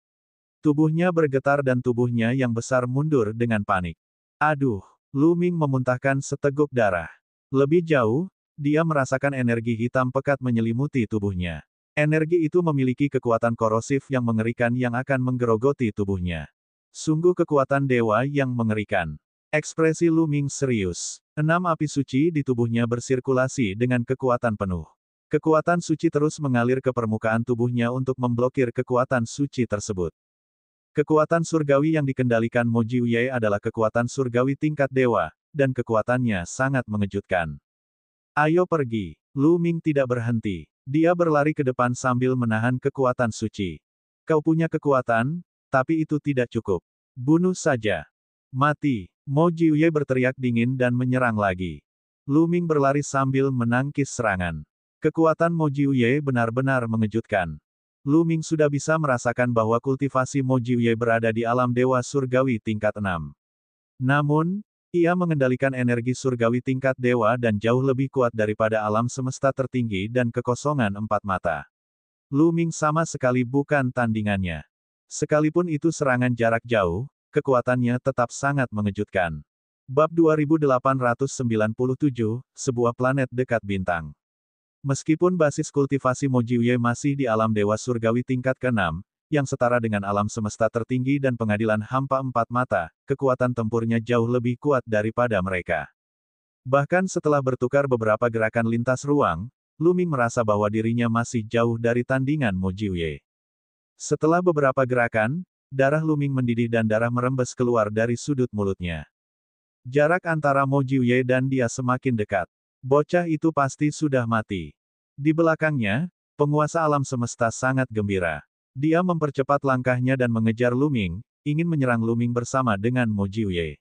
Tubuhnya bergetar dan tubuhnya yang besar mundur dengan panik. Aduh! Lu Ming memuntahkan seteguk darah. Lebih jauh, dia merasakan energi hitam pekat menyelimuti tubuhnya. Energi itu memiliki kekuatan korosif yang mengerikan yang akan menggerogoti tubuhnya. Sungguh kekuatan dewa yang mengerikan. Ekspresi Lu Ming serius. 6 api suci di tubuhnya bersirkulasi dengan kekuatan penuh. Kekuatan suci terus mengalir ke permukaan tubuhnya untuk memblokir kekuatan suci tersebut. Kekuatan surgawi yang dikendalikan Mo Jiuye adalah kekuatan surgawi tingkat dewa, dan kekuatannya sangat mengejutkan. Ayo pergi. Lu Ming tidak berhenti. Dia berlari ke depan sambil menahan kekuatan suci. Kau punya kekuatan, tapi itu tidak cukup. Bunuh saja. Mati. Mo Jiuye berteriak dingin dan menyerang lagi. Lu Ming berlari sambil menangkis serangan. Kekuatan Mo Jiuye benar-benar mengejutkan. Lu Ming sudah bisa merasakan bahwa kultivasi Mo Jiuye berada di alam dewa surgawi tingkat 6. Namun, Ia mengendalikan energi surgawi tingkat dewa dan jauh lebih kuat daripada alam semesta tertinggi dan kekosongan empat mata. Lu Ming sama sekali bukan tandingannya. Sekalipun itu serangan jarak jauh, kekuatannya tetap sangat mengejutkan. Bab 2897, sebuah planet dekat bintang. Meskipun basis kultivasi Mojiuye masih di alam dewa surgawi tingkat ke-6, yang setara dengan alam semesta tertinggi dan pengadilan hampa empat mata, kekuatan tempurnya jauh lebih kuat daripada mereka. Bahkan setelah bertukar beberapa gerakan lintas ruang, Lu Ming merasa bahwa dirinya masih jauh dari tandingan Mojiuye. Setelah beberapa gerakan, darah Lu Ming mendidih dan darah merembes keluar dari sudut mulutnya. Jarak antara Mojiuye dan dia semakin dekat. Bocah itu pasti sudah mati. Di belakangnya, penguasa alam semesta sangat gembira. Dia mempercepat langkahnya dan mengejar Lu Ming, ingin menyerang Lu Ming bersama dengan Mojiuye.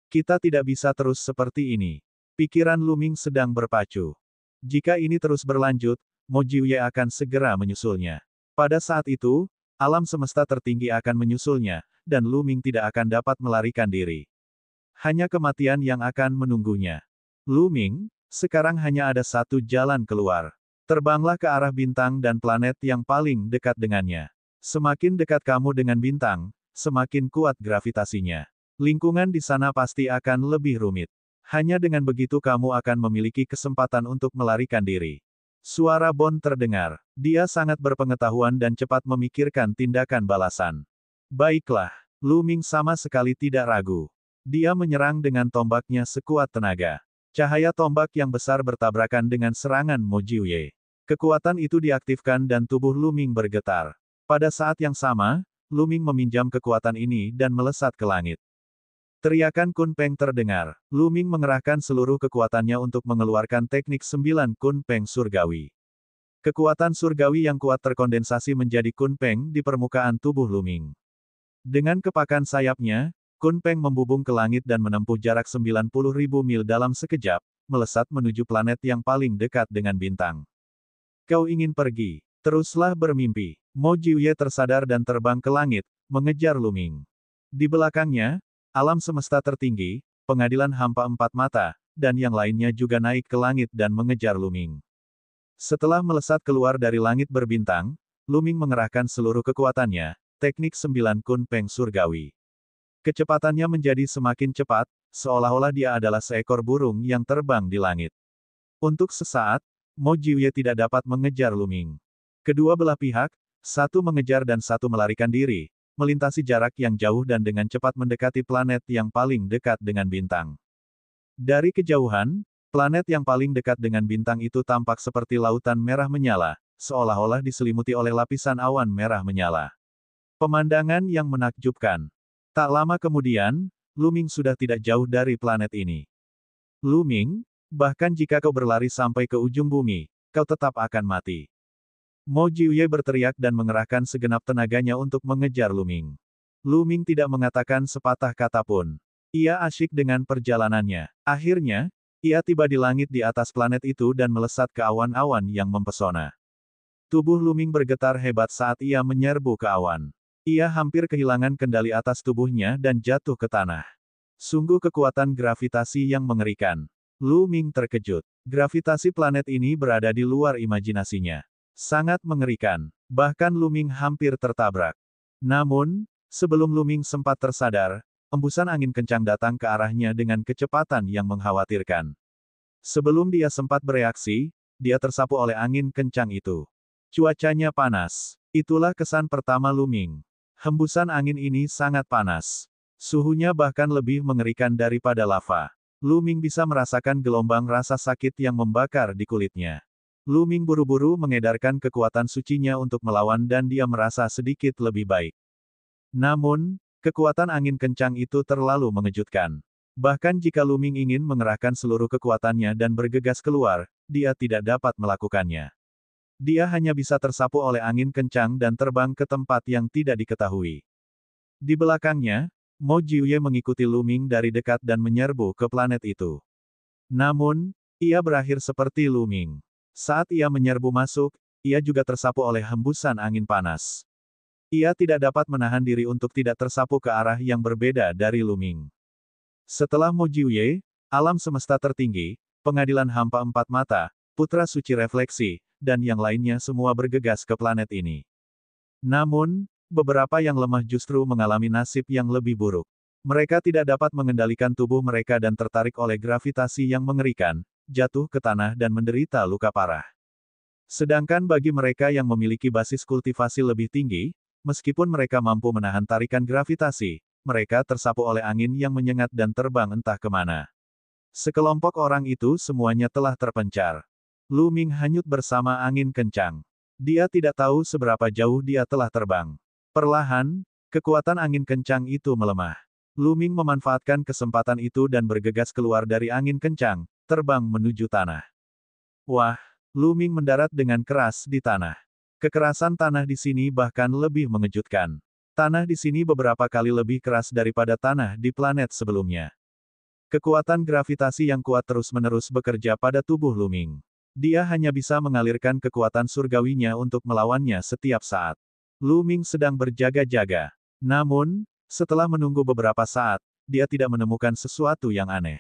Kita tidak bisa terus seperti ini. Pikiran Lu Ming sedang berpacu. Jika ini terus berlanjut, Mojiuye akan segera menyusulnya. Pada saat itu, alam semesta tertinggi akan menyusulnya, dan Lu Ming tidak akan dapat melarikan diri. Hanya kematian yang akan menunggunya. Lu Ming, sekarang hanya ada satu jalan keluar. Terbanglah ke arah bintang dan planet yang paling dekat dengannya. Semakin dekat kamu dengan bintang, semakin kuat gravitasinya. Lingkungan di sana pasti akan lebih rumit. Hanya dengan begitu kamu akan memiliki kesempatan untuk melarikan diri. Suara Bond terdengar. Dia sangat berpengetahuan dan cepat memikirkan tindakan balasan. Baiklah, Lu Ming sama sekali tidak ragu. Dia menyerang dengan tombaknya sekuat tenaga. Cahaya tombak yang besar bertabrakan dengan serangan Mojiuye. Kekuatan itu diaktifkan dan tubuh Lu Ming bergetar. Pada saat yang sama, Lu Ming meminjam kekuatan ini dan melesat ke langit. Teriakan Kun Peng terdengar. Lu Ming mengerahkan seluruh kekuatannya untuk mengeluarkan teknik 9 Kun Peng surgawi. Kekuatan surgawi yang kuat terkondensasi menjadi Kun Peng di permukaan tubuh Lu Ming. Dengan kepakan sayapnya, Kun Peng membubung ke langit dan menempuh jarak 90.000 mil dalam sekejap, melesat menuju planet yang paling dekat dengan bintang. Kau ingin pergi? Teruslah bermimpi. Mojiuye tersadar dan terbang ke langit, mengejar Lu Ming. Di belakangnya, alam semesta tertinggi, pengadilan hampa empat mata, dan yang lainnya juga naik ke langit dan mengejar Lu Ming. Setelah melesat keluar dari langit berbintang, Lu Ming mengerahkan seluruh kekuatannya, teknik 9 Kun Peng surgawi. Kecepatannya menjadi semakin cepat, seolah-olah dia adalah seekor burung yang terbang di langit. Untuk sesaat, Mojiuye tidak dapat mengejar Lu Ming. Kedua belah pihak, satu mengejar dan satu melarikan diri, melintasi jarak yang jauh dan dengan cepat mendekati planet yang paling dekat dengan bintang. Dari kejauhan, planet yang paling dekat dengan bintang itu tampak seperti lautan merah menyala, seolah-olah diselimuti oleh lapisan awan merah menyala. Pemandangan yang menakjubkan. Tak lama kemudian, Lu Ming sudah tidak jauh dari planet ini. Lu Ming, bahkan jika kau berlari sampai ke ujung bumi, kau tetap akan mati. Mojiuye berteriak dan mengerahkan segenap tenaganya untuk mengejar Lu Ming. Lu Ming tidak mengatakan sepatah kata pun. Ia asyik dengan perjalanannya. Akhirnya, ia tiba di langit di atas planet itu dan melesat ke awan-awan yang mempesona. Tubuh Lu Ming bergetar hebat saat ia menyerbu ke awan. Ia hampir kehilangan kendali atas tubuhnya dan jatuh ke tanah. Sungguh kekuatan gravitasi yang mengerikan. Lu Ming terkejut. Gravitasi planet ini berada di luar imajinasinya. Sangat mengerikan. Bahkan Lu Ming hampir tertabrak. Namun, sebelum Lu Ming sempat tersadar, embusan angin kencang datang ke arahnya dengan kecepatan yang mengkhawatirkan. Sebelum dia sempat bereaksi, dia tersapu oleh angin kencang itu. Cuacanya panas. Itulah kesan pertama Lu Ming. Hembusan angin ini sangat panas. Suhunya bahkan lebih mengerikan daripada lava. Lu Ming bisa merasakan gelombang rasa sakit yang membakar di kulitnya. Lu Ming buru-buru mengedarkan kekuatan sucinya untuk melawan dan dia merasa sedikit lebih baik. Namun, kekuatan angin kencang itu terlalu mengejutkan. Bahkan jika Lu Ming ingin mengerahkan seluruh kekuatannya dan bergegas keluar, dia tidak dapat melakukannya. Dia hanya bisa tersapu oleh angin kencang dan terbang ke tempat yang tidak diketahui. Di belakangnya, Mojiuye mengikuti Lu Ming dari dekat dan menyerbu ke planet itu. Namun, ia berakhir seperti Lu Ming. Saat ia menyerbu masuk, ia juga tersapu oleh hembusan angin panas. Ia tidak dapat menahan diri untuk tidak tersapu ke arah yang berbeda dari Lu Ming. Setelah Mo Jiuye, alam semesta tertinggi, pengadilan hampa empat mata, putra suci refleksi, dan yang lainnya semua bergegas ke planet ini. Namun, beberapa yang lemah justru mengalami nasib yang lebih buruk. Mereka tidak dapat mengendalikan tubuh mereka dan tertarik oleh gravitasi yang mengerikan, jatuh ke tanah dan menderita luka parah. Sedangkan bagi mereka yang memiliki basis kultivasi lebih tinggi, meskipun mereka mampu menahan tarikan gravitasi, mereka tersapu oleh angin yang menyengat dan terbang entah kemana. Sekelompok orang itu semuanya telah terpencar. Lu Ming hanyut bersama angin kencang. Dia tidak tahu seberapa jauh dia telah terbang. Perlahan, kekuatan angin kencang itu melemah. Lu Ming memanfaatkan kesempatan itu dan bergegas keluar dari angin kencang, terbang menuju tanah. Wah, Lu Ming mendarat dengan keras di tanah. Kekerasan tanah di sini bahkan lebih mengejutkan. Tanah di sini beberapa kali lebih keras daripada tanah di planet sebelumnya. Kekuatan gravitasi yang kuat terus-menerus bekerja pada tubuh Lu Ming. Dia hanya bisa mengalirkan kekuatan surgawinya untuk melawannya setiap saat. Lu Ming sedang berjaga-jaga. Namun, setelah menunggu beberapa saat, dia tidak menemukan sesuatu yang aneh.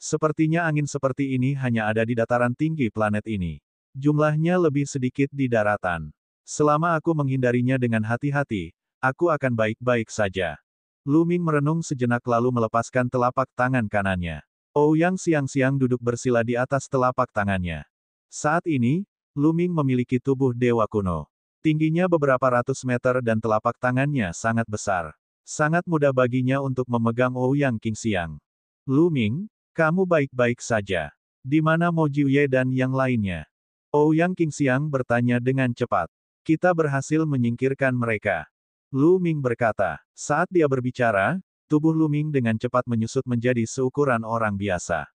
Sepertinya angin seperti ini hanya ada di dataran tinggi planet ini. Jumlahnya lebih sedikit di daratan. Selama aku menghindarinya dengan hati-hati, aku akan baik-baik saja. Lu Ming merenung sejenak lalu melepaskan telapak tangan kanannya. Ouyang siang-siang duduk bersila di atas telapak tangannya. Saat ini, Lu Ming memiliki tubuh dewa kuno. Tingginya beberapa ratus meter dan telapak tangannya sangat besar. Sangat mudah baginya untuk memegang Ouyang Qingxiang. Lu Ming, kamu baik-baik saja. Di mana Mo Jiuye dan yang lainnya? Ouyang Qingxiang bertanya dengan cepat. Kita berhasil menyingkirkan mereka. Lu Ming berkata. Saat dia berbicara, tubuh Lu Ming dengan cepat menyusut menjadi seukuran orang biasa.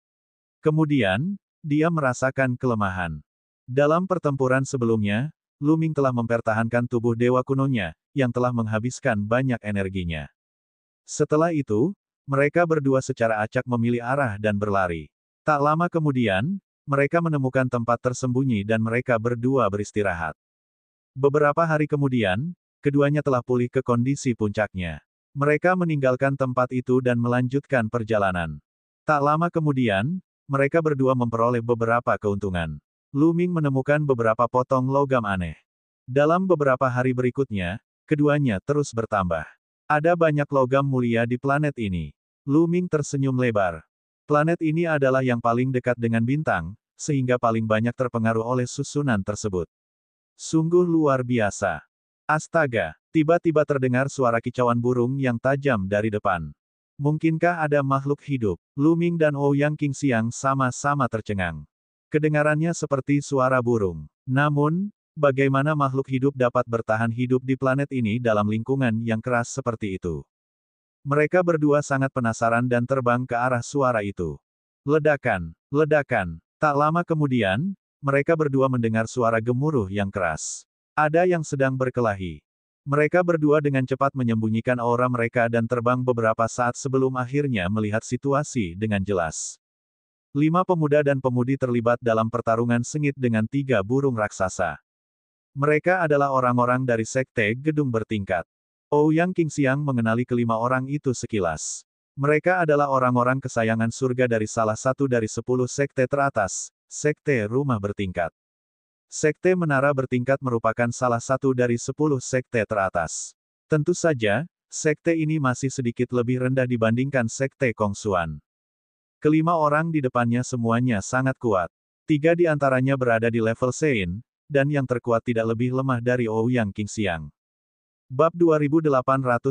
Kemudian, dia merasakan kelemahan. Dalam pertempuran sebelumnya, Lu Ming telah mempertahankan tubuh dewa kunonya, yang telah menghabiskan banyak energinya. Setelah itu, mereka berdua secara acak memilih arah dan berlari. Tak lama kemudian, mereka menemukan tempat tersembunyi dan mereka berdua beristirahat. Beberapa hari kemudian, keduanya telah pulih ke kondisi puncaknya. Mereka meninggalkan tempat itu dan melanjutkan perjalanan. Tak lama kemudian, mereka berdua memperoleh beberapa keuntungan. Lu Ming menemukan beberapa potong logam aneh. Dalam beberapa hari berikutnya, keduanya terus bertambah. Ada banyak logam mulia di planet ini. Lu Ming tersenyum lebar. Planet ini adalah yang paling dekat dengan bintang, sehingga paling banyak terpengaruh oleh susunan tersebut. Sungguh luar biasa. Astaga, tiba-tiba terdengar suara kicauan burung yang tajam dari depan. Mungkinkah ada makhluk hidup? Lu Ming dan Ouyang Qingxiang sama-sama tercengang. Kedengarannya seperti suara burung. Namun, bagaimana makhluk hidup dapat bertahan hidup di planet ini dalam lingkungan yang keras seperti itu? Mereka berdua sangat penasaran dan terbang ke arah suara itu. Ledakan, ledakan. Tak lama kemudian, mereka berdua mendengar suara gemuruh yang keras. Ada yang sedang berkelahi. Mereka berdua dengan cepat menyembunyikan aura mereka dan terbang beberapa saat sebelum akhirnya melihat situasi dengan jelas. 5 pemuda dan pemudi terlibat dalam pertarungan sengit dengan 3 burung raksasa. Mereka adalah orang-orang dari Sekte Gedung Bertingkat. Ouyang Qingxiang mengenali kelima orang itu sekilas. Mereka adalah orang-orang kesayangan surga dari salah satu dari 10 sekte teratas, Sekte Rumah Bertingkat. Sekte Menara Bertingkat merupakan salah satu dari 10 sekte teratas. Tentu saja, sekte ini masih sedikit lebih rendah dibandingkan Sekte Kongsuan. Kelima orang di depannya semuanya sangat kuat. 3 di antaranya berada di level Sein, dan yang terkuat tidak lebih lemah dari Ouyang Qingxiang. Bab 2897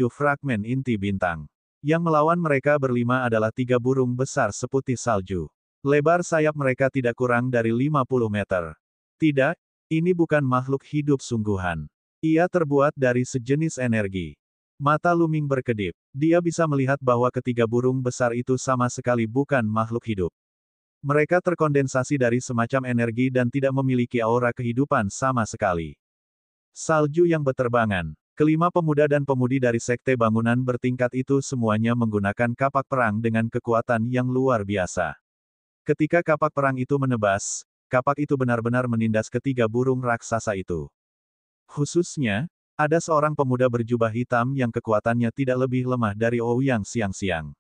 Fragmen Inti Bintang. Yang melawan mereka berlima adalah 3 burung besar seputih salju. Lebar sayap mereka tidak kurang dari 50 meter. Tidak, ini bukan makhluk hidup sungguhan. Ia terbuat dari sejenis energi. Mata Lu Ming berkedip. Dia bisa melihat bahwa ketiga burung besar itu sama sekali bukan makhluk hidup. Mereka terkondensasi dari semacam energi dan tidak memiliki aura kehidupan sama sekali. Salju yang berterbangan. Kelima pemuda dan pemudi dari Sekte Bangunan Bertingkat itu semuanya menggunakan kapak perang dengan kekuatan yang luar biasa. Ketika kapak perang itu menebas, kapak itu benar-benar menindas ketiga burung raksasa itu. Khususnya, Ada seorang pemuda berjubah hitam yang kekuatannya tidak lebih lemah dari Ouyang Xiangxiang.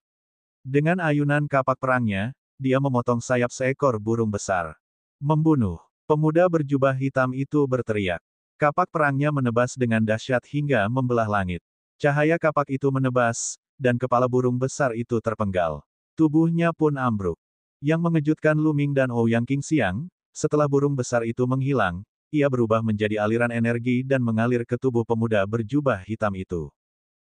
Dengan ayunan kapak perangnya, dia memotong sayap seekor burung besar. Membunuh. Pemuda berjubah hitam itu berteriak. Kapak perangnya menebas dengan dahsyat hingga membelah langit. Cahaya kapak itu menebas, dan kepala burung besar itu terpenggal. Tubuhnya pun ambruk. Yang mengejutkan Lu Ming dan Ouyang Qingxiang, setelah burung besar itu menghilang, ia berubah menjadi aliran energi dan mengalir ke tubuh pemuda berjubah hitam itu.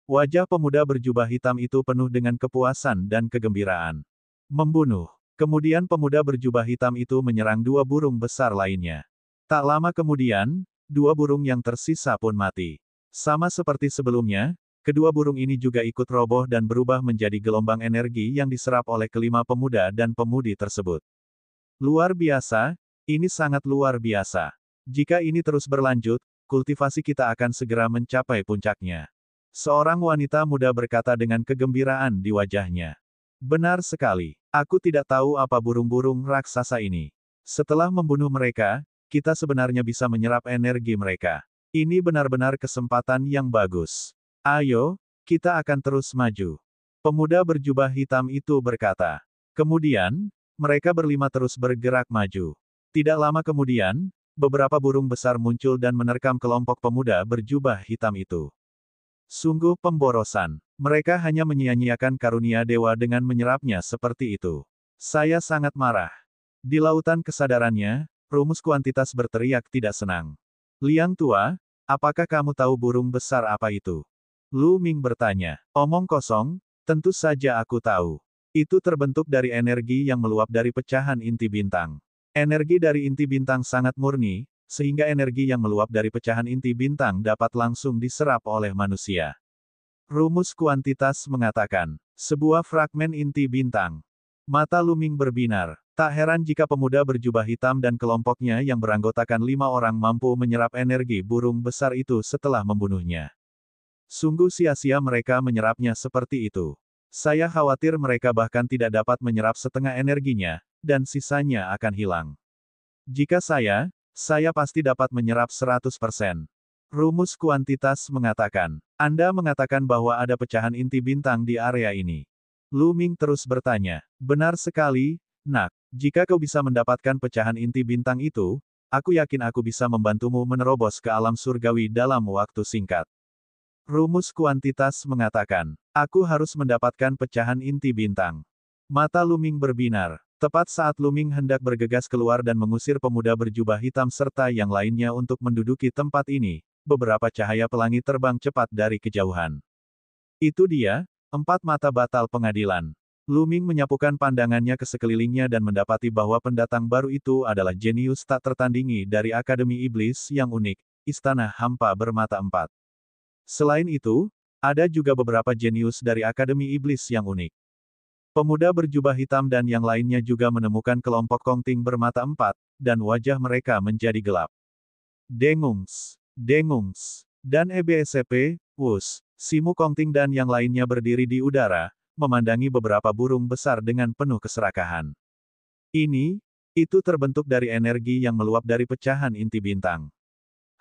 Wajah pemuda berjubah hitam itu penuh dengan kepuasan dan kegembiraan. Membunuh. Kemudian pemuda berjubah hitam itu menyerang dua burung besar lainnya. Tak lama kemudian, dua burung yang tersisa pun mati. Sama seperti sebelumnya, kedua burung ini juga ikut roboh dan berubah menjadi gelombang energi yang diserap oleh kelima pemuda dan pemudi tersebut. Luar biasa, ini sangat luar biasa. Jika ini terus berlanjut, kultivasi kita akan segera mencapai puncaknya. Seorang wanita muda berkata dengan kegembiraan di wajahnya. Benar sekali. Aku tidak tahu apa burung-burung raksasa ini. Setelah membunuh mereka, kita sebenarnya bisa menyerap energi mereka. Ini benar-benar kesempatan yang bagus. Ayo, kita akan terus maju. Pemuda berjubah hitam itu berkata. Kemudian, mereka berlima terus bergerak maju. Tidak lama kemudian, beberapa burung besar muncul dan menerkam kelompok pemuda berjubah hitam itu. Sungguh pemborosan. Mereka hanya menyia-nyiakan karunia dewa dengan menyerapnya seperti itu. Saya sangat marah. Di lautan kesadarannya, rumus kuantitas berteriak tidak senang. Liang Tua, apakah kamu tahu burung besar apa itu? Lu Ming bertanya. Omong kosong, tentu saja aku tahu. Itu terbentuk dari energi yang meluap dari pecahan inti bintang. Energi dari inti bintang sangat murni, sehingga energi yang meluap dari pecahan inti bintang dapat langsung diserap oleh manusia. Rumus kuantitas mengatakan, sebuah fragmen inti bintang. Mata Lu Ming berbinar. Tak heran jika pemuda berjubah hitam dan kelompoknya yang beranggotakan 5 orang mampu menyerap energi burung besar itu setelah membunuhnya. Sungguh sia-sia mereka menyerapnya seperti itu. Saya khawatir mereka bahkan tidak dapat menyerap setengah energinya, dan sisanya akan hilang. Jika saya pasti dapat menyerap 100%. Rumus kuantitas mengatakan, Anda mengatakan bahwa ada pecahan inti bintang di area ini. Lu Ming terus bertanya, benar sekali, nak, jika kau bisa mendapatkan pecahan inti bintang itu, aku yakin aku bisa membantumu menerobos ke alam surgawi dalam waktu singkat. Rumus kuantitas mengatakan, aku harus mendapatkan pecahan inti bintang. Mata Lu Ming berbinar. Tepat saat Lu Ming hendak bergegas keluar dan mengusir pemuda berjubah hitam serta yang lainnya untuk menduduki tempat ini, beberapa cahaya pelangi terbang cepat dari kejauhan. Itu dia, 4 mata batal pengadilan. Lu Ming menyapukan pandangannya ke sekelilingnya dan mendapati bahwa pendatang baru itu adalah jenius tak tertandingi dari Akademi Iblis yang unik, Istana Hampa Bermata 4. Selain itu, ada juga beberapa jenius dari Akademi Iblis yang unik. Pemuda berjubah hitam dan yang lainnya juga menemukan kelompok Kongting Bermata 4, dan wajah mereka menjadi gelap. Dengungs, dengungs, dan EBSCP, Wus, Simu Kongting dan yang lainnya berdiri di udara, memandangi beberapa burung besar dengan penuh keserakahan. Itu terbentuk dari energi yang meluap dari pecahan inti bintang.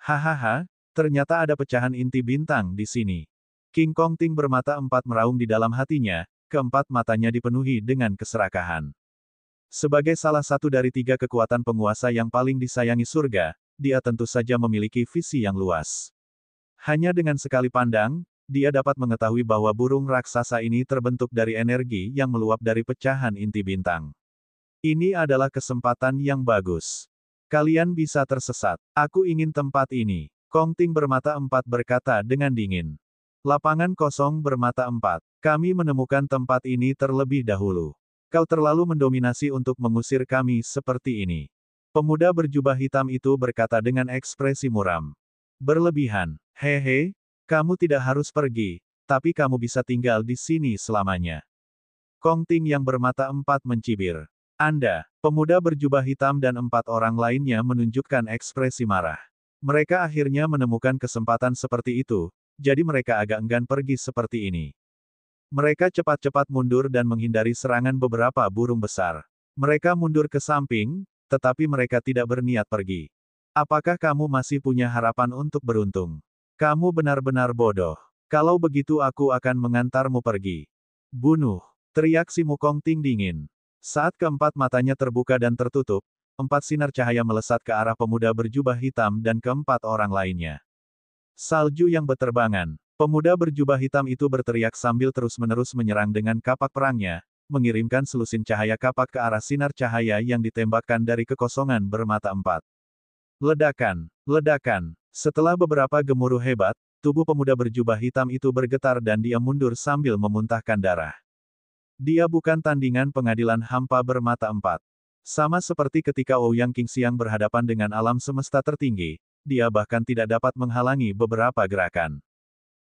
Hahaha, ternyata ada pecahan inti bintang di sini. King Kongting Bermata 4 meraung di dalam hatinya, keempat matanya dipenuhi dengan keserakahan. Sebagai salah satu dari 3 kekuatan penguasa yang paling disayangi surga, dia tentu saja memiliki visi yang luas. Hanya dengan sekali pandang, dia dapat mengetahui bahwa burung raksasa ini terbentuk dari energi yang meluap dari pecahan inti bintang. Ini adalah kesempatan yang bagus. Kalian bisa tersesat. Aku ingin tempat ini. Kongting Bermata 4 berkata dengan dingin. Lapangan kosong Bermata 4. Kami menemukan tempat ini terlebih dahulu. Kau terlalu mendominasi untuk mengusir kami seperti ini. Pemuda berjubah hitam itu berkata dengan ekspresi muram. Berlebihan. Hehe, kamu tidak harus pergi, tapi kamu bisa tinggal di sini selamanya. Kongting yang Bermata 4 mencibir. Anda, pemuda berjubah hitam dan 4 orang lainnya menunjukkan ekspresi marah. Mereka akhirnya menemukan kesempatan seperti itu, jadi mereka agak enggan pergi seperti ini. Mereka cepat-cepat mundur dan menghindari serangan beberapa burung besar. Mereka mundur ke samping, tetapi mereka tidak berniat pergi. Apakah kamu masih punya harapan untuk beruntung? Kamu benar-benar bodoh. Kalau begitu aku akan mengantarmu pergi. Bunuh! Teriak si Mukongting dingin. Saat keempat matanya terbuka dan tertutup, 4 sinar cahaya melesat ke arah pemuda berjubah hitam dan keempat orang lainnya. Salju yang beterbangan. Pemuda berjubah hitam itu berteriak sambil terus-menerus menyerang dengan kapak perangnya, mengirimkan selusin cahaya kapak ke arah sinar cahaya yang ditembakkan dari kekosongan bermata 4. Ledakan! Ledakan! Setelah beberapa gemuruh hebat, tubuh pemuda berjubah hitam itu bergetar dan dia mundur sambil memuntahkan darah. Dia bukan tandingan pengadilan hampa bermata 4. Sama seperti ketika Ouyang Qingxiang berhadapan dengan alam semesta tertinggi, dia bahkan tidak dapat menghalangi beberapa gerakan.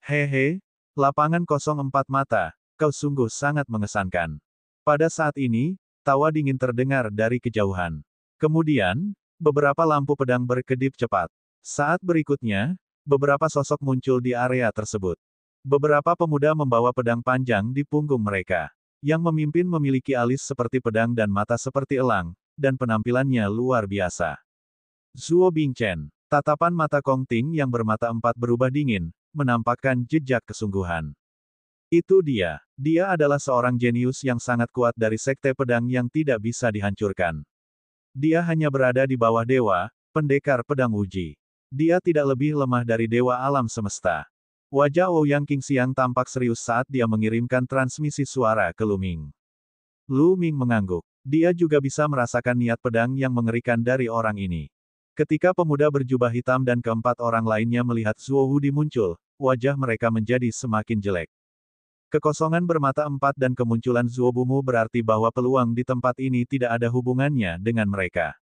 Hehe, lapangan kosong 4 mata, kau sungguh sangat mengesankan. Pada saat ini, tawa dingin terdengar dari kejauhan. Kemudian, beberapa lampu pedang berkedip cepat. Saat berikutnya, beberapa sosok muncul di area tersebut. Beberapa pemuda membawa pedang panjang di punggung mereka. Yang memimpin memiliki alis seperti pedang dan mata seperti elang, dan penampilannya luar biasa. Zuo Bingchen. Tatapan mata Kongting yang bermata 4 berubah dingin, menampakkan jejak kesungguhan. Itu dia. Dia adalah seorang jenius yang sangat kuat dari sekte pedang yang tidak bisa dihancurkan. Dia hanya berada di bawah dewa, pendekar pedang uji. Dia tidak lebih lemah dari dewa alam semesta. Wajah Ouyang Qingxiang tampak serius saat dia mengirimkan transmisi suara ke Lu Ming. Lu Ming mengangguk. Dia juga bisa merasakan niat pedang yang mengerikan dari orang ini. Ketika pemuda berjubah hitam dan keempat orang lainnya melihat Zuo Wudi muncul, wajah mereka menjadi semakin jelek. Kekosongan bermata 4 dan kemunculan Zuo Bumu berarti bahwa peluang di tempat ini tidak ada hubungannya dengan mereka.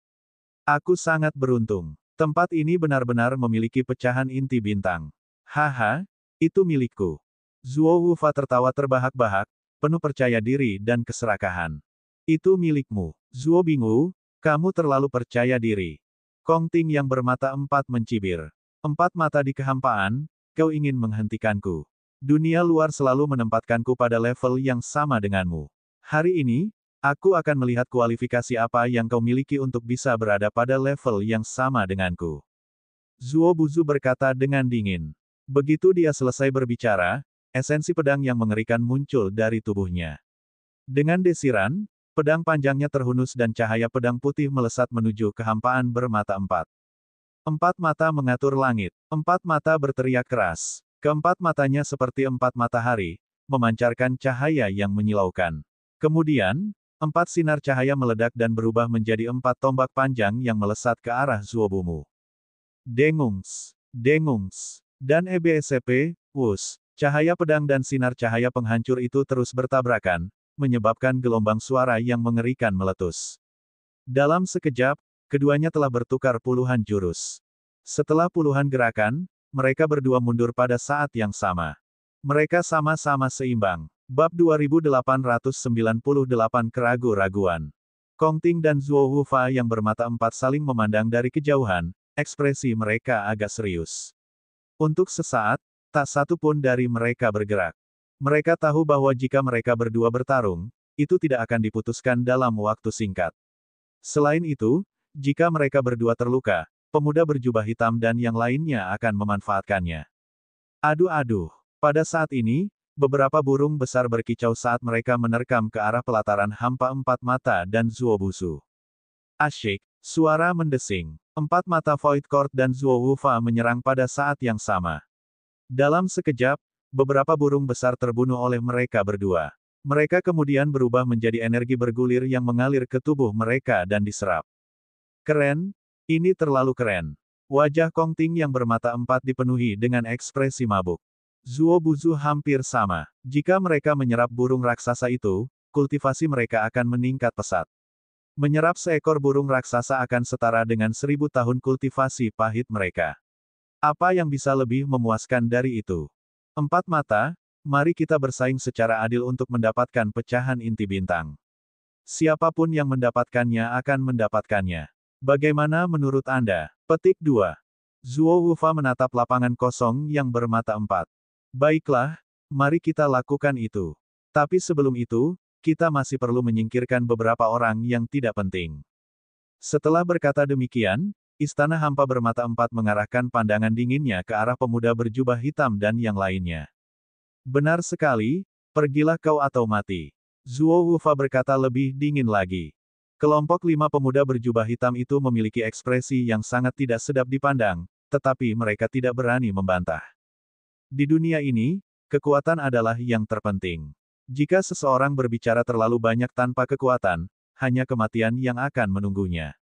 Aku sangat beruntung. Tempat ini benar-benar memiliki pecahan inti bintang. Haha, itu milikku. Zuo Wufa tertawa terbahak-bahak, penuh percaya diri dan keserakahan. Itu milikmu. Zuo Bingwu, kamu terlalu percaya diri. Kongting yang bermata 4 mencibir. 4 mata di kehampaan, kau ingin menghentikanku. Dunia luar selalu menempatkanku pada level yang sama denganmu. Hari ini, aku akan melihat kualifikasi apa yang kau miliki untuk bisa berada pada level yang sama denganku. Zuo Buzu berkata dengan dingin. Begitu dia selesai berbicara, esensi pedang yang mengerikan muncul dari tubuhnya. Dengan desiran, pedang panjangnya terhunus dan cahaya pedang putih melesat menuju kehampaan bermata 4. 4 mata mengatur langit. 4 mata berteriak keras. Keempat matanya seperti 4 matahari, memancarkan cahaya yang menyilaukan. Kemudian, 4 sinar cahaya meledak dan berubah menjadi 4 tombak panjang yang melesat ke arah Zuo Bumu. Dengungs, dengungs, dan EBSCP, wus. Cahaya pedang dan sinar cahaya penghancur itu terus bertabrakan, menyebabkan gelombang suara yang mengerikan meletus. Dalam sekejap, keduanya telah bertukar puluhan jurus. Setelah puluhan gerakan, mereka berdua mundur pada saat yang sama. Mereka sama-sama seimbang. Bab 2898 Keragu-raguan. Kongting dan Zuo Wufa yang bermata 4 saling memandang dari kejauhan, ekspresi mereka agak serius. Untuk sesaat, tak satu pun dari mereka bergerak. Mereka tahu bahwa jika mereka berdua bertarung, itu tidak akan diputuskan dalam waktu singkat. Selain itu, jika mereka berdua terluka, pemuda berjubah hitam dan yang lainnya akan memanfaatkannya. Aduh-aduh. Pada saat ini, beberapa burung besar berkicau saat mereka menerkam ke arah pelataran hampa 4 mata dan Zuo Busu. Asyik, suara mendesing. 4 mata Void Court dan Zuo Wufa menyerang pada saat yang sama. Dalam sekejap, beberapa burung besar terbunuh oleh mereka berdua. Mereka kemudian berubah menjadi energi bergulir yang mengalir ke tubuh mereka dan diserap. Keren, ini terlalu keren. Wajah Kongting yang bermata 4 dipenuhi dengan ekspresi mabuk. Zuo Buzu hampir sama. Jika mereka menyerap burung raksasa itu, kultivasi mereka akan meningkat pesat. Menyerap seekor burung raksasa akan setara dengan 1000 tahun kultivasi pahit mereka. Apa yang bisa lebih memuaskan dari itu? 4 mata, mari kita bersaing secara adil untuk mendapatkan pecahan inti bintang. Siapapun yang mendapatkannya akan mendapatkannya. Bagaimana menurut Anda? Petik 2. Zuo Wufa menatap lapangan kosong yang bermata 4. Baiklah, mari kita lakukan itu. Tapi sebelum itu, kita masih perlu menyingkirkan beberapa orang yang tidak penting. Setelah berkata demikian, Istana hampa bermata empat mengarahkan pandangan dinginnya ke arah pemuda berjubah hitam dan yang lainnya. Benar sekali, pergilah kau atau mati. Zuo Wufa berkata lebih dingin lagi. Kelompok 5 pemuda berjubah hitam itu memiliki ekspresi yang sangat tidak sedap dipandang, tetapi mereka tidak berani membantah. Di dunia ini, kekuatan adalah yang terpenting. Jika seseorang berbicara terlalu banyak tanpa kekuatan, hanya kematian yang akan menunggunya.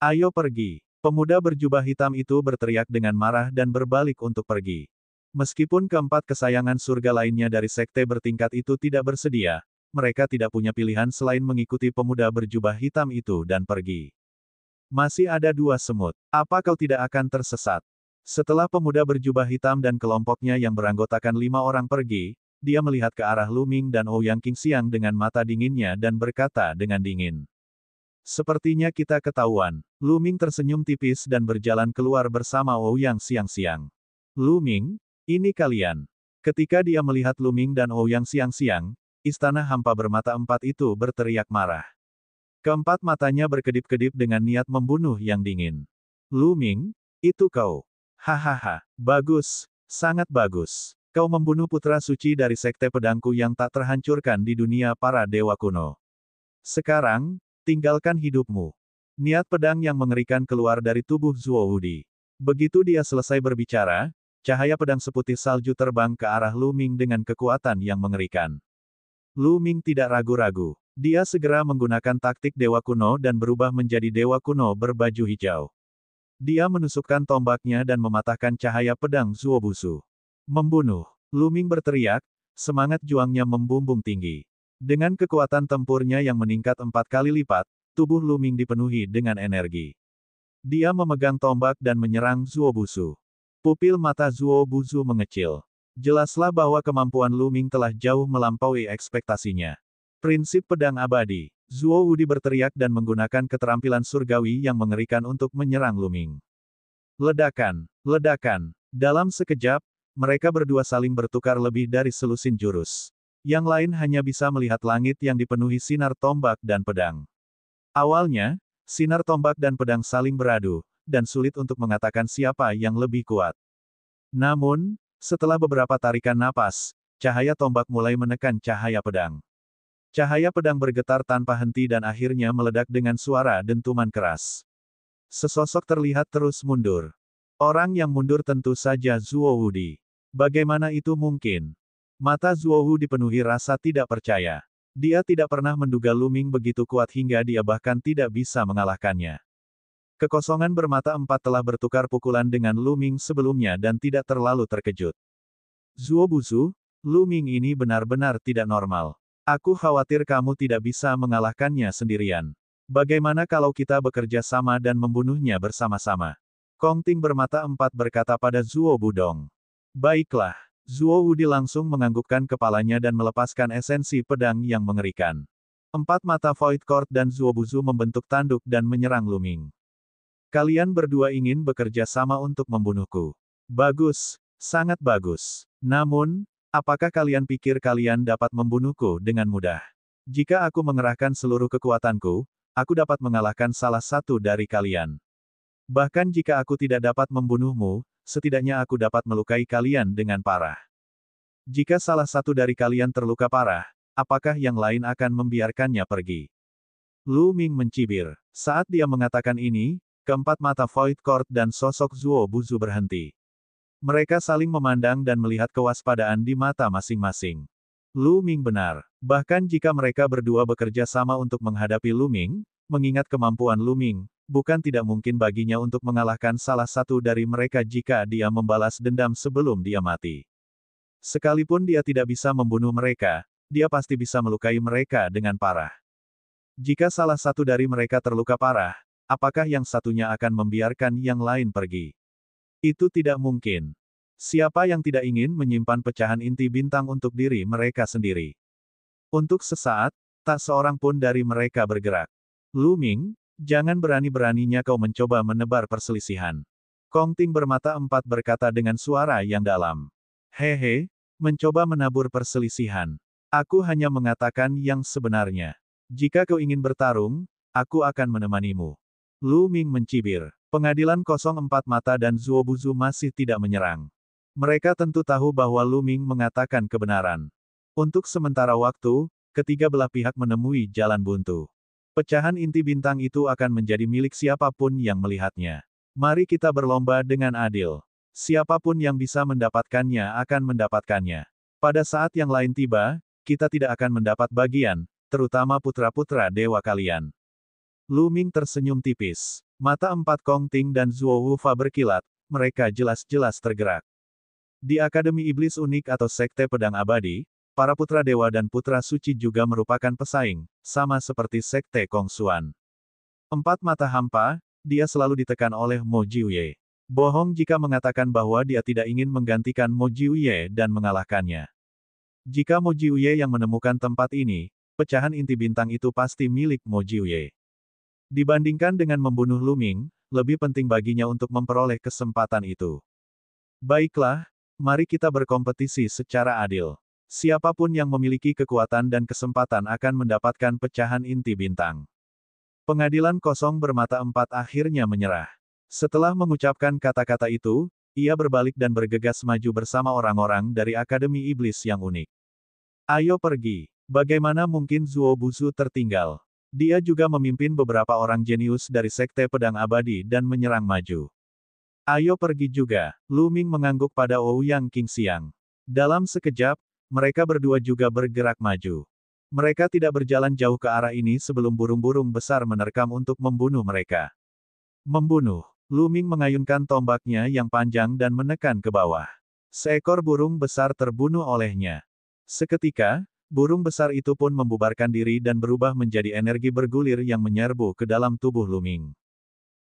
Ayo pergi. Pemuda berjubah hitam itu berteriak dengan marah dan berbalik untuk pergi. Meskipun keempat kesayangan surga lainnya dari sekte bertingkat itu tidak bersedia, mereka tidak punya pilihan selain mengikuti pemuda berjubah hitam itu dan pergi. Masih ada 2 semut. Apa kau tidak akan tersesat? Setelah pemuda berjubah hitam dan kelompoknya yang beranggotakan 5 orang pergi, dia melihat ke arah Lu Ming dan Ouyang Qingxiang dengan mata dinginnya dan berkata dengan dingin. Sepertinya kita ketahuan. Lu Ming tersenyum tipis dan berjalan keluar bersama Ouyang Xiangxiang. Lu Ming, ini kalian. Ketika dia melihat Lu Ming dan Ouyang Xiangxiang, istana hampa bermata empat itu berteriak marah. Keempat matanya berkedip-kedip dengan niat membunuh yang dingin. Lu Ming, itu kau. Hahaha, bagus, sangat bagus. Kau membunuh putra suci dari sekte pedangku yang tak terhancurkan di dunia para dewa kuno. Sekarang, tinggalkan hidupmu. Niat pedang yang mengerikan keluar dari tubuh Zuo Wudi. Begitu dia selesai berbicara, cahaya pedang seputih salju terbang ke arah Lu Ming dengan kekuatan yang mengerikan. Lu Ming tidak ragu-ragu. Dia segera menggunakan taktik dewa kuno dan berubah menjadi dewa kuno berbaju hijau. Dia menusukkan tombaknya dan mematahkan cahaya pedang Zuo Busu. Membunuh. Lu Ming berteriak, semangat juangnya membumbung tinggi. Dengan kekuatan tempurnya yang meningkat 4 kali lipat, tubuh Lu Ming dipenuhi dengan energi. Dia memegang tombak dan menyerang Zuo Busu. Pupil mata Zuo Busu mengecil. Jelaslah bahwa kemampuan Lu Ming telah jauh melampaui ekspektasinya. Prinsip pedang abadi. Zuo Wudi berteriak dan menggunakan keterampilan surgawi yang mengerikan untuk menyerang Lu Ming. Ledakan, ledakan. Dalam sekejap, mereka berdua saling bertukar lebih dari selusin jurus. Yang lain hanya bisa melihat langit yang dipenuhi sinar tombak dan pedang. Awalnya, sinar tombak dan pedang saling beradu, dan sulit untuk mengatakan siapa yang lebih kuat. Namun, setelah beberapa tarikan napas, cahaya tombak mulai menekan cahaya pedang. Cahaya pedang bergetar tanpa henti dan akhirnya meledak dengan suara dentuman keras. Sesosok terlihat terus mundur. Orang yang mundur tentu saja Zuo Wudi. Bagaimana itu mungkin? Mata Zuo Wu dipenuhi rasa tidak percaya. Dia tidak pernah menduga Lu Ming begitu kuat hingga dia bahkan tidak bisa mengalahkannya. Kekosongan bermata empat telah bertukar pukulan dengan Lu Ming sebelumnya dan tidak terlalu terkejut. Zuo Busu, Lu Ming ini benar-benar tidak normal. Aku khawatir kamu tidak bisa mengalahkannya sendirian. Bagaimana kalau kita bekerja sama dan membunuhnya bersama-sama? Kong Ting bermata empat berkata pada Zuo Budong. Baiklah. Zuo Wudi langsung menganggukkan kepalanya dan melepaskan esensi pedang yang mengerikan. 4 mata Void Court dan Zuo Busu membentuk tanduk dan menyerang Lu Ming. Kalian berdua ingin bekerja sama untuk membunuhku. Bagus, sangat bagus. Namun, apakah kalian pikir kalian dapat membunuhku dengan mudah? Jika aku mengerahkan seluruh kekuatanku, aku dapat mengalahkan salah satu dari kalian. Bahkan jika aku tidak dapat membunuhmu, setidaknya aku dapat melukai kalian dengan parah. Jika salah satu dari kalian terluka parah, apakah yang lain akan membiarkannya pergi? Lu Ming mencibir. Saat dia mengatakan ini, keempat mata Void Court dan sosok Zuo Busu berhenti. Mereka saling memandang dan melihat kewaspadaan di mata masing-masing. Lu Ming benar. Bahkan jika mereka berdua bekerja sama untuk menghadapi Lu Ming, mengingat kemampuan Lu Ming, bukan tidak mungkin baginya untuk mengalahkan salah satu dari mereka jika dia membalas dendam sebelum dia mati. Sekalipun dia tidak bisa membunuh mereka, dia pasti bisa melukai mereka dengan parah. Jika salah satu dari mereka terluka parah, apakah yang satunya akan membiarkan yang lain pergi? Itu tidak mungkin. Siapa yang tidak ingin menyimpan pecahan inti bintang untuk diri mereka sendiri? Untuk sesaat, tak seorang pun dari mereka bergerak. Lu Ming, jangan berani-beraninya kau mencoba menebar perselisihan. Kong Ting bermata empat berkata dengan suara yang dalam. Hehe, mencoba menabur perselisihan. Aku hanya mengatakan yang sebenarnya. Jika kau ingin bertarung, aku akan menemanimu. Lu Ming mencibir. Pengadilan 04 Mata dan Zuobuzu masih tidak menyerang. Mereka tentu tahu bahwa Lu Ming mengatakan kebenaran. Untuk sementara waktu, ketiga belah pihak menemui jalan buntu. Pecahan inti bintang itu akan menjadi milik siapapun yang melihatnya. Mari kita berlomba dengan adil. Siapapun yang bisa mendapatkannya akan mendapatkannya. Pada saat yang lain tiba, kita tidak akan mendapat bagian, terutama putra-putra dewa kalian. Lu Ming tersenyum tipis. Mata empat Kong Ting dan Zuo Wufa berkilat, mereka jelas-jelas tergerak. Di Akademi Iblis Unik atau Sekte Pedang Abadi, para putra dewa dan putra suci juga merupakan pesaing, sama seperti Sekte Kong Xuan. Empat mata hampa, dia selalu ditekan oleh Mo Jiuye. Bohong jika mengatakan bahwa dia tidak ingin menggantikan Mo Jiuye dan mengalahkannya. Jika Mo Jiuye yang menemukan tempat ini, pecahan inti bintang itu pasti milik Mo Jiuye. Dibandingkan dengan membunuh Lu Ming, lebih penting baginya untuk memperoleh kesempatan itu. Baiklah, mari kita berkompetisi secara adil. Siapapun yang memiliki kekuatan dan kesempatan akan mendapatkan pecahan inti bintang. Pengadilan kosong bermata empat akhirnya menyerah. Setelah mengucapkan kata-kata itu, ia berbalik dan bergegas maju bersama orang-orang dari Akademi Iblis yang unik. Ayo pergi. Bagaimana mungkin Zuobuzu tertinggal? Dia juga memimpin beberapa orang jenius dari Sekte Pedang Abadi dan menyerang maju. Ayo pergi juga. Lu Ming mengangguk pada Ouyang Qingxiang. Dalam sekejap, mereka berdua juga bergerak maju. Mereka tidak berjalan jauh ke arah ini sebelum burung-burung besar menerkam untuk membunuh mereka. Membunuh. Lu Ming mengayunkan tombaknya yang panjang dan menekan ke bawah. Seekor burung besar terbunuh olehnya. Seketika, burung besar itu pun membubarkan diri dan berubah menjadi energi bergulir yang menyerbu ke dalam tubuh Lu Ming.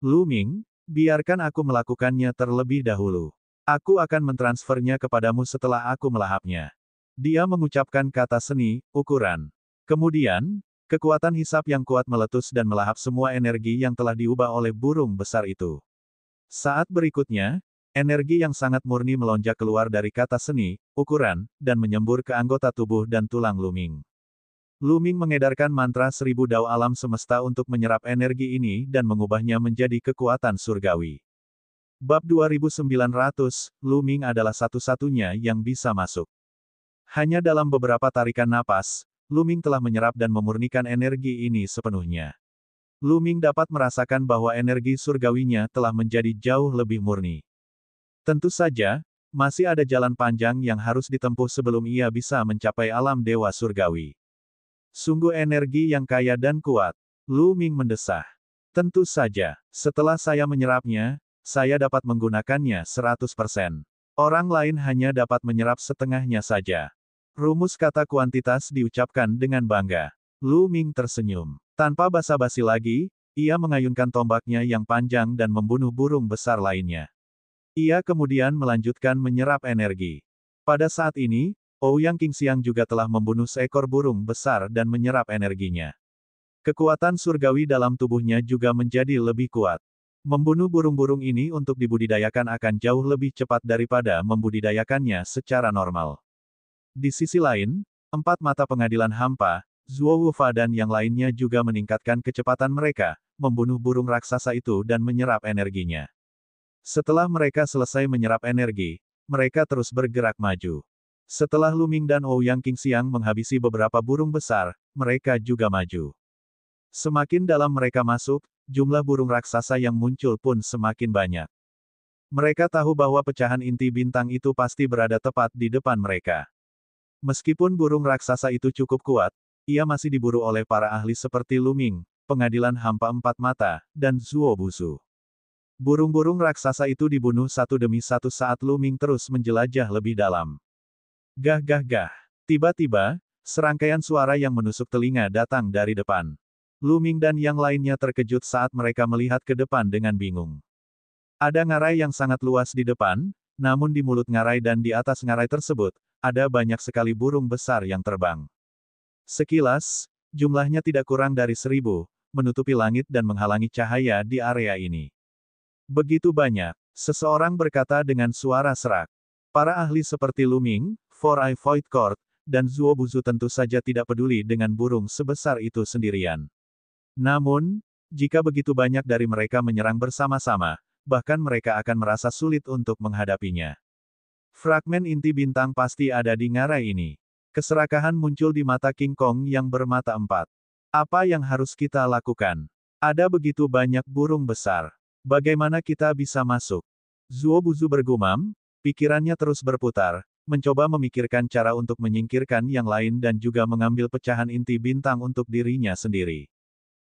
Lu Ming, biarkan aku melakukannya terlebih dahulu. Aku akan mentransfernya kepadamu setelah aku melahapnya. Dia mengucapkan kata seni, ukuran. Kemudian, kekuatan hisap yang kuat meletus dan melahap semua energi yang telah diubah oleh burung besar itu. Saat berikutnya, energi yang sangat murni melonjak keluar dari kata seni, ukuran, dan menyembur ke anggota tubuh dan tulang Lu Ming. Lu Ming mengedarkan mantra 1000 dao alam semesta untuk menyerap energi ini dan mengubahnya menjadi kekuatan surgawi. Bab 2900, Lu Ming adalah satu-satunya yang bisa masuk. Hanya dalam beberapa tarikan napas, Lu Ming telah menyerap dan memurnikan energi ini sepenuhnya. Lu Ming dapat merasakan bahwa energi surgawinya telah menjadi jauh lebih murni. Tentu saja, masih ada jalan panjang yang harus ditempuh sebelum ia bisa mencapai alam dewa surgawi. Sungguh energi yang kaya dan kuat. Lu Ming mendesah. Tentu saja, setelah saya menyerapnya, saya dapat menggunakannya 100%. Orang lain hanya dapat menyerap setengahnya saja. Rumus kata kuantitas diucapkan dengan bangga. Lu Ming tersenyum. Tanpa basa-basi lagi, ia mengayunkan tombaknya yang panjang dan membunuh burung besar lainnya. Ia kemudian melanjutkan menyerap energi. Pada saat ini, Ouyang Qingxiang juga telah membunuh seekor burung besar dan menyerap energinya. Kekuatan surgawi dalam tubuhnya juga menjadi lebih kuat. Membunuh burung-burung ini untuk dibudidayakan akan jauh lebih cepat daripada membudidayakannya secara normal. Di sisi lain, empat mata pengadilan hampa, Zuo Wufa dan yang lainnya juga meningkatkan kecepatan mereka, membunuh burung raksasa itu dan menyerap energinya. Setelah mereka selesai menyerap energi, mereka terus bergerak maju. Setelah Lu Ming dan Ouyang Qingxiang menghabisi beberapa burung besar, mereka juga maju. Semakin dalam mereka masuk, jumlah burung raksasa yang muncul pun semakin banyak. Mereka tahu bahwa pecahan inti bintang itu pasti berada tepat di depan mereka. Meskipun burung raksasa itu cukup kuat, ia masih diburu oleh para ahli seperti Lu Ming, Pengadilan Hampa Empat Mata, dan Zuobuzu. Burung-burung raksasa itu dibunuh satu demi satu saat Lu Ming terus menjelajah lebih dalam. Gah gah gah. Tiba-tiba, serangkaian suara yang menusuk telinga datang dari depan. Lu Ming dan yang lainnya terkejut saat mereka melihat ke depan dengan bingung. Ada ngarai yang sangat luas di depan, namun di mulut ngarai dan di atas ngarai tersebut, ada banyak sekali burung besar yang terbang. Sekilas, jumlahnya tidak kurang dari 1000, menutupi langit dan menghalangi cahaya di area ini. Begitu banyak, seseorang berkata dengan suara serak. Para ahli seperti Lu Ming, Four Eye Void Court, dan Zuobuzu tentu saja tidak peduli dengan burung sebesar itu sendirian. Namun, Jika begitu banyak dari mereka menyerang bersama-sama, bahkan mereka akan merasa sulit untuk menghadapinya. Fragmen inti bintang pasti ada di ngarai ini. Keserakahan muncul di mata King Kong yang bermata empat. Apa yang harus kita lakukan? Ada begitu banyak burung besar. Bagaimana kita bisa masuk? Zuo Buzu bergumam, pikirannya terus berputar, mencoba memikirkan cara untuk menyingkirkan yang lain dan juga mengambil pecahan inti bintang untuk dirinya sendiri.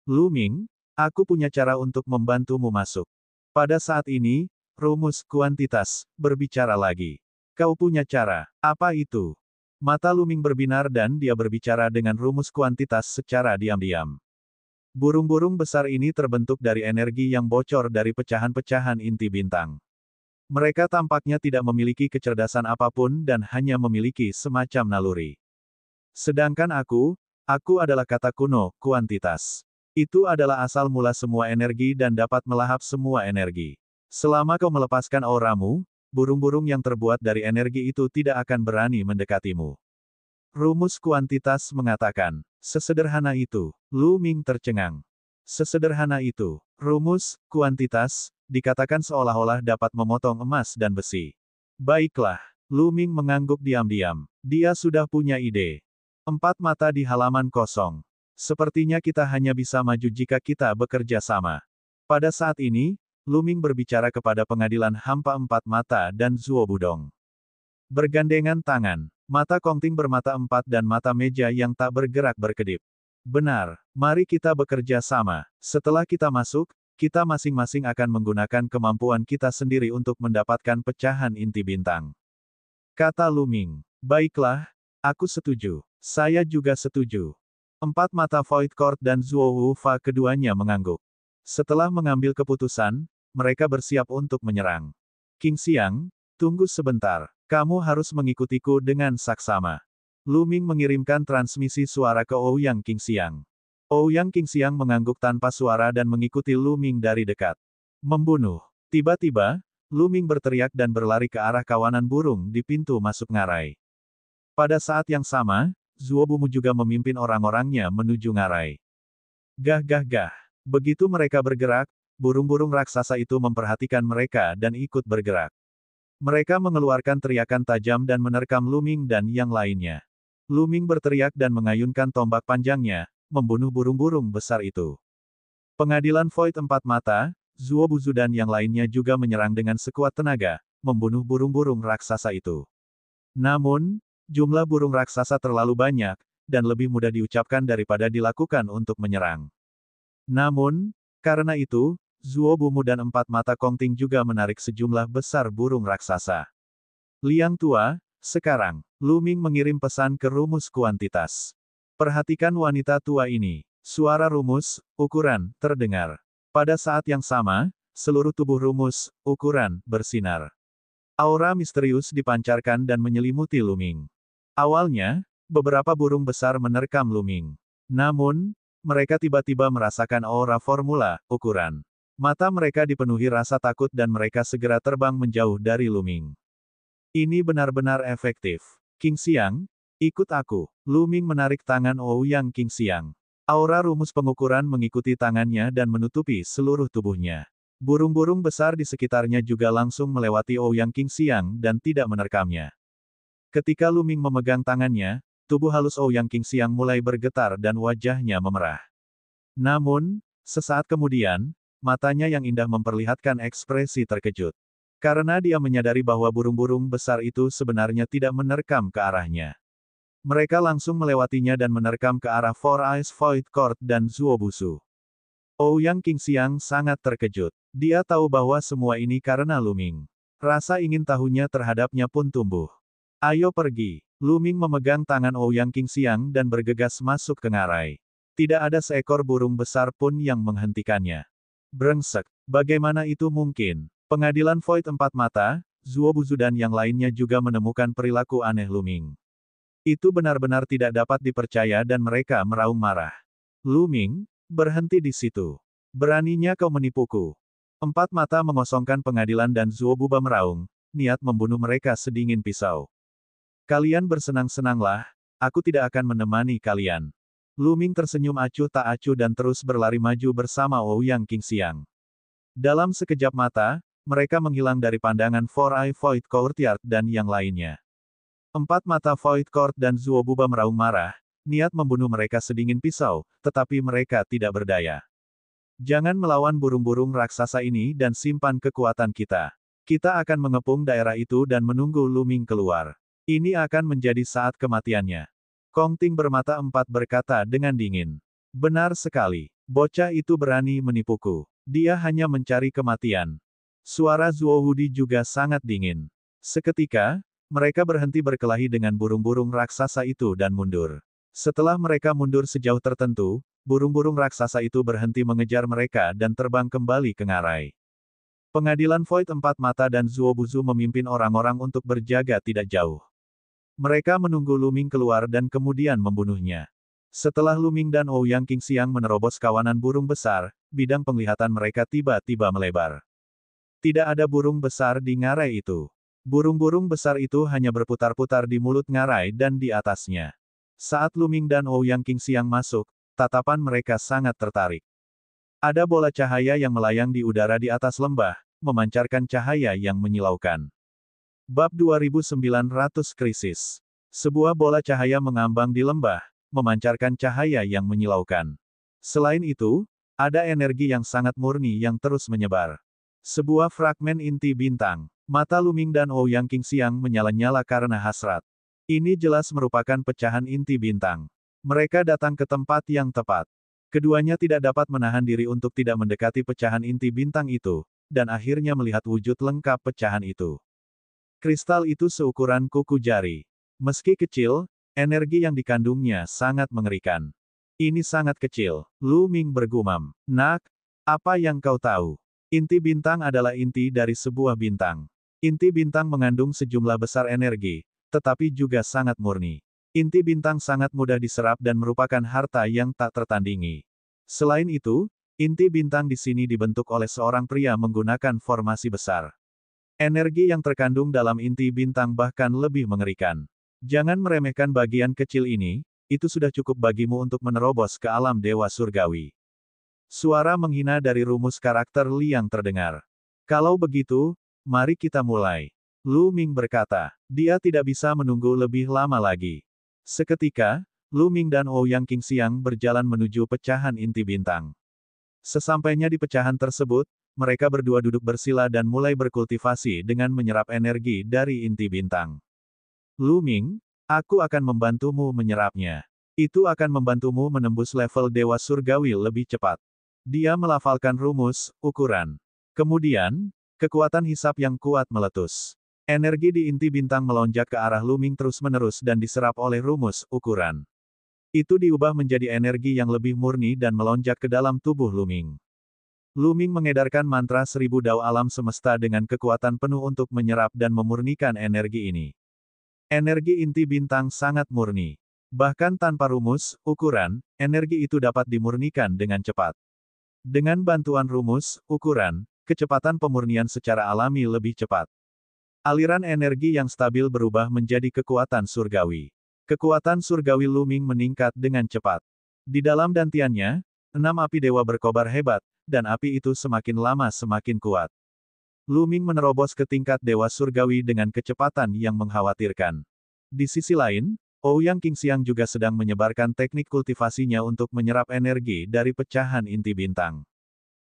Lu Ming, aku punya cara untuk membantumu masuk. Pada saat ini, rumus kuantitas berbicara lagi. Kau punya cara, apa itu? Mata Lu Ming berbinar dan dia berbicara dengan rumus kuantitas secara diam-diam. Burung-burung besar ini terbentuk dari energi yang bocor dari pecahan-pecahan inti bintang. Mereka tampaknya tidak memiliki kecerdasan apapun dan hanya memiliki semacam naluri. Sedangkan aku adalah kata kuno, kuantitas. Itu adalah asal mula semua energi dan dapat melahap semua energi. Selama kau melepaskan auramu, burung-burung yang terbuat dari energi itu tidak akan berani mendekatimu. Rumus kuantitas mengatakan, sesederhana itu. Lu Ming tercengang. Sesederhana itu. Rumus kuantitas dikatakan seolah-olah dapat memotong emas dan besi. Baiklah. Lu Ming mengangguk diam-diam. Dia sudah punya ide. 4 mata di halaman kosong. Sepertinya kita hanya bisa maju jika kita bekerja sama. Pada saat ini, Lu Ming berbicara kepada pengadilan hampa 4 mata dan Zuo Budong. Bergandengan tangan, mata Kongting bermata 4 dan mata meja yang tak bergerak berkedip. Benar, mari kita bekerja sama. Setelah kita masuk, kita masing-masing akan menggunakan kemampuan kita sendiri untuk mendapatkan pecahan inti bintang. Kata Lu Ming. Baiklah, aku setuju. Saya juga setuju. 4 mata Void Court dan Zuo Wufa keduanya mengangguk. Setelah mengambil keputusan, mereka bersiap untuk menyerang. King Xiang, tunggu sebentar. Kamu harus mengikutiku dengan saksama. Lu Ming mengirimkan transmisi suara ke Ouyang King Xiang. Ouyang King Xiang mengangguk tanpa suara dan mengikuti Lu Ming dari dekat. Membunuh. Tiba-tiba, Lu Ming berteriak dan berlari ke arah kawanan burung di pintu masuk ngarai. Pada saat yang sama, Zuo Bumu juga memimpin orang-orangnya menuju ngarai. Gah gah gah. Begitu mereka bergerak, burung-burung raksasa itu memperhatikan mereka dan ikut bergerak. Mereka mengeluarkan teriakan tajam dan menerkam Lu Ming dan yang lainnya. Lu Ming berteriak dan mengayunkan tombak panjangnya, membunuh burung-burung besar itu. Pengadilan Void 4 mata, Zuo Buzu dan yang lainnya juga menyerang dengan sekuat tenaga, membunuh burung-burung raksasa itu. Namun, jumlah burung raksasa terlalu banyak, dan lebih mudah diucapkan daripada dilakukan untuk menyerang. Namun, karena itu, Zuo Bumu dan 4 mata Kongting juga menarik sejumlah besar burung raksasa. Liang Tua, sekarang, Lu Ming mengirim pesan ke rumus kuantitas. Perhatikan wanita tua ini. Suara rumus, ukuran, terdengar. Pada saat yang sama, seluruh tubuh rumus, ukuran, bersinar. Aura misterius dipancarkan dan menyelimuti Lu Ming. Awalnya, beberapa burung besar menerkam Lu Ming. Namun, mereka tiba-tiba merasakan aura formula, ukuran. Mata mereka dipenuhi rasa takut dan mereka segera terbang menjauh dari Lu Ming. Ini benar-benar efektif. King Xiang, ikut aku. Lu Ming menarik tangan Ouyang King Xiang. Aura rumus pengukuran mengikuti tangannya dan menutupi seluruh tubuhnya. Burung-burung besar di sekitarnya juga langsung melewati Ouyang King Xiang dan tidak menerkamnya. Ketika Lu Ming memegang tangannya, tubuh halus Ouyang King Xiang mulai bergetar dan wajahnya memerah. Namun, sesaat kemudian, matanya yang indah memperlihatkan ekspresi terkejut. Karena dia menyadari bahwa burung-burung besar itu sebenarnya tidak menerkam ke arahnya. Mereka langsung melewatinya dan menerkam ke arah Four Eyes Void Court dan Zuo Busu. Ouyang King Xiang sangat terkejut. Dia tahu bahwa semua ini karena Lu Ming. Rasa ingin tahunya terhadapnya pun tumbuh. Ayo pergi. Lu Ming memegang tangan Ouyang King Xiang dan bergegas masuk ke ngarai. Tidak ada seekor burung besar pun yang menghentikannya. Brengsek, bagaimana itu mungkin? Pengadilan Void 4 mata, Zuo Buzu dan yang lainnya juga menemukan perilaku aneh Lu Ming. Itu benar-benar tidak dapat dipercaya dan mereka meraung marah. Lu Ming, berhenti di situ. Beraninya kau menipuku. 4 mata mengosongkan pengadilan dan Zuo Buba meraung, niat membunuh mereka sedingin pisau. Kalian bersenang-senanglah, aku tidak akan menemani kalian. Luming tersenyum acuh tak acuh dan terus berlari maju bersama Ouyang Qingxiang. Dalam sekejap mata, mereka menghilang dari pandangan Four Eye Void Courtyard dan yang lainnya. Empat mata Void Court dan Zuobuba meraung marah, niat membunuh mereka sedingin pisau, tetapi mereka tidak berdaya. Jangan melawan burung-burung raksasa ini dan simpan kekuatan kita. Kita akan mengepung daerah itu dan menunggu Luming keluar. Ini akan menjadi saat kematiannya. Kong Ting bermata empat berkata dengan dingin. Benar sekali. Bocah itu berani menipuku. Dia hanya mencari kematian. Suara Zuo Wudi juga sangat dingin. Seketika, mereka berhenti berkelahi dengan burung-burung raksasa itu dan mundur. Setelah mereka mundur sejauh tertentu, burung-burung raksasa itu berhenti mengejar mereka dan terbang kembali ke ngarai. Pengadilan Void Empat Mata dan Zuo Buzu memimpin orang-orang untuk berjaga tidak jauh. Mereka menunggu Luming keluar dan kemudian membunuhnya. Setelah Luming dan Ouyang Qingxiang menerobos kawanan burung besar, bidang penglihatan mereka tiba-tiba melebar. Tidak ada burung besar di ngarai itu. Burung-burung besar itu hanya berputar-putar di mulut ngarai dan di atasnya. Saat Luming dan Ouyang Qingxiang masuk, tatapan mereka sangat tertarik. Ada bola cahaya yang melayang di udara di atas lembah, memancarkan cahaya yang menyilaukan. Bab 2900 Krisis. Sebuah bola cahaya mengambang di lembah, memancarkan cahaya yang menyilaukan. Selain itu, ada energi yang sangat murni yang terus menyebar. Sebuah fragmen inti bintang. Mata Luming dan Ouyang Qingxiang menyala-nyala karena hasrat. Ini jelas merupakan pecahan inti bintang. Mereka datang ke tempat yang tepat. Keduanya tidak dapat menahan diri untuk tidak mendekati pecahan inti bintang itu, dan akhirnya melihat wujud lengkap pecahan itu. Kristal itu seukuran kuku jari. Meski kecil, energi yang dikandungnya sangat mengerikan. Ini sangat kecil, Luming bergumam. Nak, apa yang kau tahu? Inti bintang adalah inti dari sebuah bintang. Inti bintang mengandung sejumlah besar energi, tetapi juga sangat murni. Inti bintang sangat mudah diserap dan merupakan harta yang tak tertandingi. Selain itu, inti bintang di sini dibentuk oleh seorang pria menggunakan formasi besar. Energi yang terkandung dalam inti bintang bahkan lebih mengerikan. Jangan meremehkan bagian kecil ini, itu sudah cukup bagimu untuk menerobos ke alam dewa surgawi. Suara menghina dari rumus karakter Liang terdengar. Kalau begitu, mari kita mulai. Luming berkata, dia tidak bisa menunggu lebih lama lagi. Seketika, Luming dan Ouyang Qingxiang berjalan menuju pecahan inti bintang. Sesampainya di pecahan tersebut, mereka berdua duduk bersila dan mulai berkultivasi dengan menyerap energi dari inti bintang. Luming, aku akan membantumu menyerapnya. Itu akan membantumu menembus level dewa surgawi lebih cepat. Dia melafalkan rumus, ukuran. Kemudian, kekuatan hisap yang kuat meletus. Energi di inti bintang melonjak ke arah Luming terus-menerus dan diserap oleh rumus, ukuran. Itu diubah menjadi energi yang lebih murni dan melonjak ke dalam tubuh Luming. Luming mengedarkan mantra 1000 dao alam semesta dengan kekuatan penuh untuk menyerap dan memurnikan energi ini. Energi inti bintang sangat murni. Bahkan tanpa rumus, ukuran, energi itu dapat dimurnikan dengan cepat. Dengan bantuan rumus, ukuran, kecepatan pemurnian secara alami lebih cepat. Aliran energi yang stabil berubah menjadi kekuatan surgawi. Kekuatan surgawi Luming meningkat dengan cepat. Di dalam dantiannya, 6 api dewa berkobar hebat, dan api itu semakin lama semakin kuat. Luming menerobos ke tingkat dewa surgawi dengan kecepatan yang mengkhawatirkan. Di sisi lain, Ouyang Qingxiang juga sedang menyebarkan teknik kultivasinya untuk menyerap energi dari pecahan inti bintang.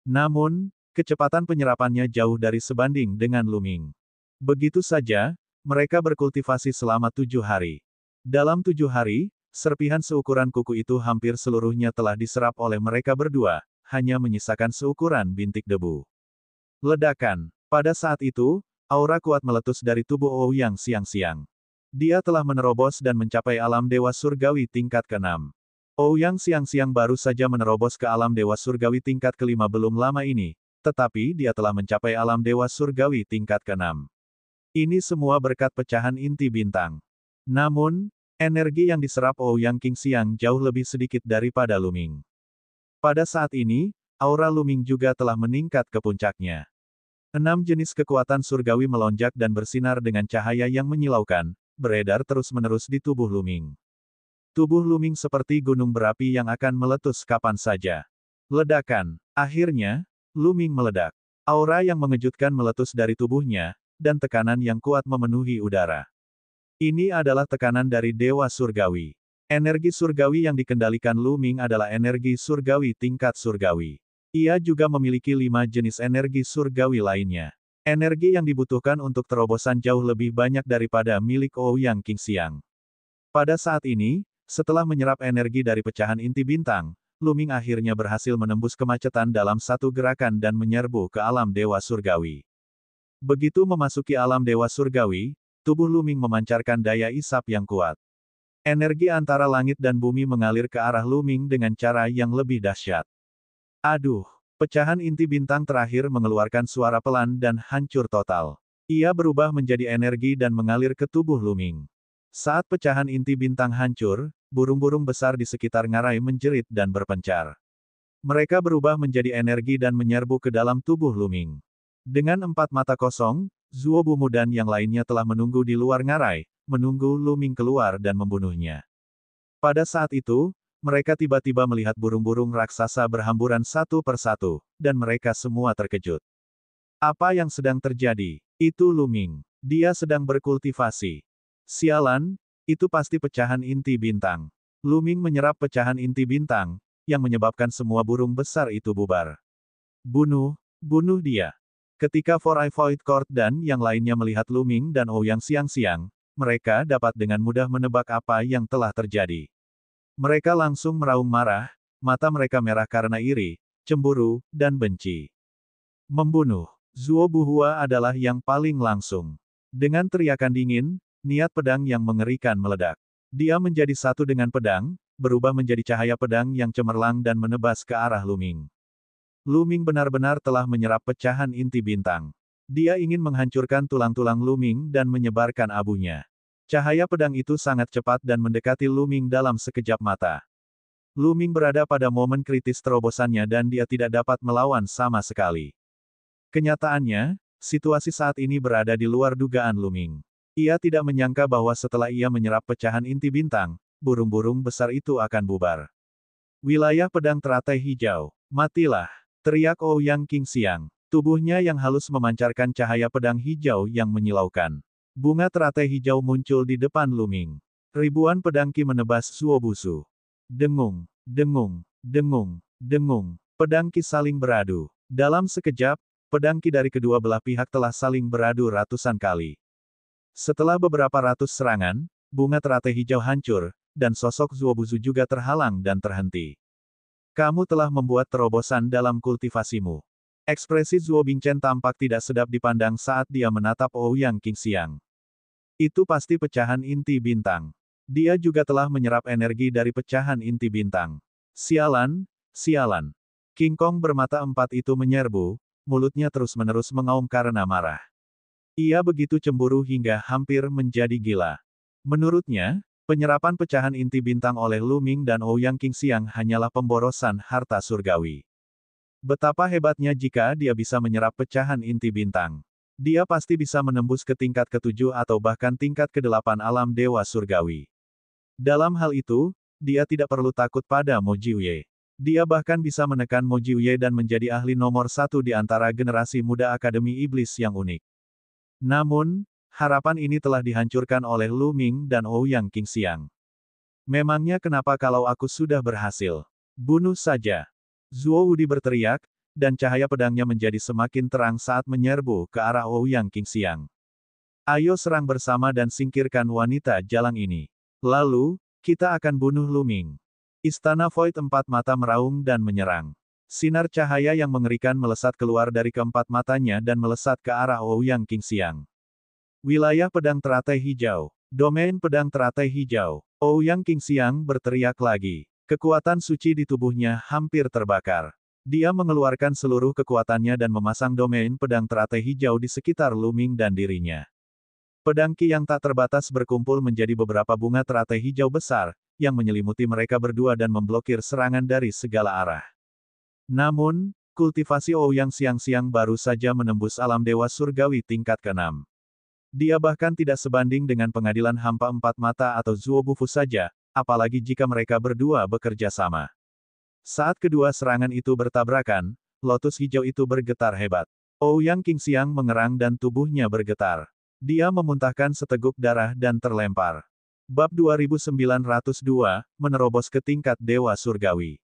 Namun, kecepatan penyerapannya jauh dari sebanding dengan Luming. Begitu saja, mereka berkultivasi selama 7 hari. Dalam 7 hari, serpihan seukuran kuku itu hampir seluruhnya telah diserap oleh mereka berdua, hanya menyisakan seukuran bintik debu. Ledakan. Pada saat itu, aura kuat meletus dari tubuh Ouyang Xiangxiang. Dia telah menerobos dan mencapai alam dewa surgawi tingkat ke-6. Ouyang Xiangxiang baru saja menerobos ke alam dewa surgawi tingkat ke-5 belum lama ini, tetapi dia telah mencapai alam dewa surgawi tingkat ke-6. Ini semua berkat pecahan inti bintang. Namun, energi yang diserap Ouyang Qingxiang jauh lebih sedikit daripada Luming. Pada saat ini, aura Luming juga telah meningkat ke puncaknya. 6 jenis kekuatan surgawi melonjak dan bersinar dengan cahaya yang menyilaukan, beredar terus-menerus di tubuh Luming. Tubuh Luming seperti gunung berapi yang akan meletus kapan saja. Ledakan. Akhirnya, Luming meledak. Aura yang mengejutkan meletus dari tubuhnya, dan tekanan yang kuat memenuhi udara. Ini adalah tekanan dari Dewa Surgawi. Energi surgawi yang dikendalikan Luming adalah energi surgawi tingkat surgawi. Ia juga memiliki 5 jenis energi surgawi lainnya. Energi yang dibutuhkan untuk terobosan jauh lebih banyak daripada milik Ouyang Qingxiang. Pada saat ini, setelah menyerap energi dari pecahan inti bintang, Luming akhirnya berhasil menembus kemacetan dalam satu gerakan dan menyerbu ke alam Dewa Surgawi. Begitu memasuki alam Dewa Surgawi, tubuh Luming memancarkan daya isap yang kuat. Energi antara langit dan bumi mengalir ke arah Luming dengan cara yang lebih dahsyat. Aduh! Pecahan inti bintang terakhir mengeluarkan suara pelan dan hancur total. Ia berubah menjadi energi dan mengalir ke tubuh Luming. Saat pecahan inti bintang hancur, burung-burung besar di sekitar ngarai menjerit dan berpencar. Mereka berubah menjadi energi dan menyerbu ke dalam tubuh Luming. Dengan 4 mata kosong, Zuo Bumu dan yang lainnya telah menunggu di luar ngarai, menunggu Luming keluar dan membunuhnya. Pada saat itu, mereka tiba-tiba melihat burung-burung raksasa berhamburan satu persatu, dan mereka semua terkejut. Apa yang sedang terjadi? Itu Luming. Dia sedang berkultivasi. Sialan, itu pasti pecahan inti bintang. Luming menyerap pecahan inti bintang, yang menyebabkan semua burung besar itu bubar. Bunuh, bunuh dia. Ketika For I Void Court dan yang lainnya melihat Luming dan Ouyang Xiangxiang, mereka dapat dengan mudah menebak apa yang telah terjadi. Mereka langsung meraung marah, mata mereka merah karena iri, cemburu, dan benci. Membunuh. Zuo Buhua adalah yang paling langsung. Dengan teriakan dingin, niat pedang yang mengerikan meledak. Dia menjadi satu dengan pedang, berubah menjadi cahaya pedang yang cemerlang dan menebas ke arah Luming. Luming benar-benar telah menyerap pecahan inti bintang. Dia ingin menghancurkan tulang-tulang Luming dan menyebarkan abunya. Cahaya pedang itu sangat cepat dan mendekati Luming dalam sekejap mata. Luming berada pada momen kritis terobosannya dan dia tidak dapat melawan sama sekali. Kenyataannya, situasi saat ini berada di luar dugaan Luming. Ia tidak menyangka bahwa setelah ia menyerap pecahan inti bintang, burung-burung besar itu akan bubar. Wilayah pedang teratai hijau. Matilah! Teriak Ouyang Qingxiang. Tubuhnya yang halus memancarkan cahaya pedang hijau yang menyilaukan. Bunga teratai hijau muncul di depan Luming. Ribuan pedang ki menebas Zuo Busu. Dengung, dengung, dengung, dengung. Pedang ki saling beradu. Dalam sekejap, pedang ki dari kedua belah pihak telah saling beradu ratusan kali. Setelah beberapa ratus serangan, bunga teratai hijau hancur, dan sosok Zuo Busu juga terhalang dan terhenti. Kamu telah membuat terobosan dalam kultivasimu. Ekspresi Zuo Bingchen tampak tidak sedap dipandang saat dia menatap Ouyang Qingxiang. Itu pasti pecahan inti bintang. Dia juga telah menyerap energi dari pecahan inti bintang. Sialan, sialan. King Kong bermata empat itu menyerbu, mulutnya terus-menerus mengaum karena marah. Ia begitu cemburu hingga hampir menjadi gila. Menurutnya, penyerapan pecahan inti bintang oleh Luming dan Ouyang Qingxiang hanyalah pemborosan harta surgawi. Betapa hebatnya jika dia bisa menyerap pecahan inti bintang. Dia pasti bisa menembus ke tingkat ke-7 atau bahkan tingkat ke-8 alam Dewa Surgawi. Dalam hal itu, dia tidak perlu takut pada Mo Jiuye. Dia bahkan bisa menekan Mo Jiuye dan menjadi ahli nomor 1 di antara generasi muda Akademi Iblis yang unik. Namun, harapan ini telah dihancurkan oleh Luming dan Ouyang Qingxiang. Memangnya kenapa kalau aku sudah berhasil? Bunuh saja. Zuo Wudi berteriak, dan cahaya pedangnya menjadi semakin terang saat menyerbu ke arah Ouyang Qingxiang. Ayo serang bersama dan singkirkan wanita jalang ini. Lalu, kita akan bunuh Luming. Istana Void empat mata meraung dan menyerang. Sinar cahaya yang mengerikan melesat keluar dari keempat matanya dan melesat ke arah Ouyang Qingxiang. Wilayah pedang teratai hijau. Domain pedang teratai hijau. Ouyang Qingxiang berteriak lagi. Kekuatan suci di tubuhnya hampir terbakar. Dia mengeluarkan seluruh kekuatannya dan memasang domain pedang teratai hijau di sekitar Luming dan dirinya. Pedang ki yang tak terbatas berkumpul menjadi beberapa bunga teratai hijau besar, yang menyelimuti mereka berdua dan memblokir serangan dari segala arah. Namun, kultivasi Ouyang Xiangxiang baru saja menembus alam Dewa Surgawi tingkat ke-6. Dia bahkan tidak sebanding dengan pengadilan hampa empat mata atau Zuo Bufu saja, apalagi jika mereka berdua bekerja sama. Saat kedua serangan itu bertabrakan, lotus hijau itu bergetar hebat. Ouyang Qingxiang mengerang dan tubuhnya bergetar. Dia memuntahkan seteguk darah dan terlempar. Bab 2902, menerobos ke tingkat Dewa Surgawi.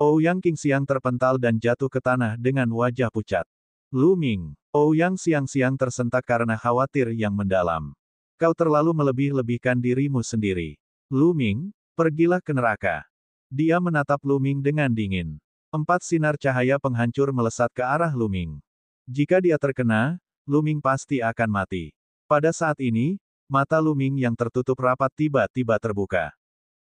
Ouyang Qingxiang terpental dan jatuh ke tanah dengan wajah pucat. Lu Ming. Ouyang siang-siang tersentak karena khawatir yang mendalam. Kau terlalu melebih-lebihkan dirimu sendiri. Lu Ming, pergilah ke neraka. Dia menatap Lu Ming dengan dingin. 4 sinar cahaya penghancur melesat ke arah Lu Ming. Jika dia terkena, Lu Ming pasti akan mati. Pada saat ini, mata Lu Ming yang tertutup rapat tiba-tiba terbuka.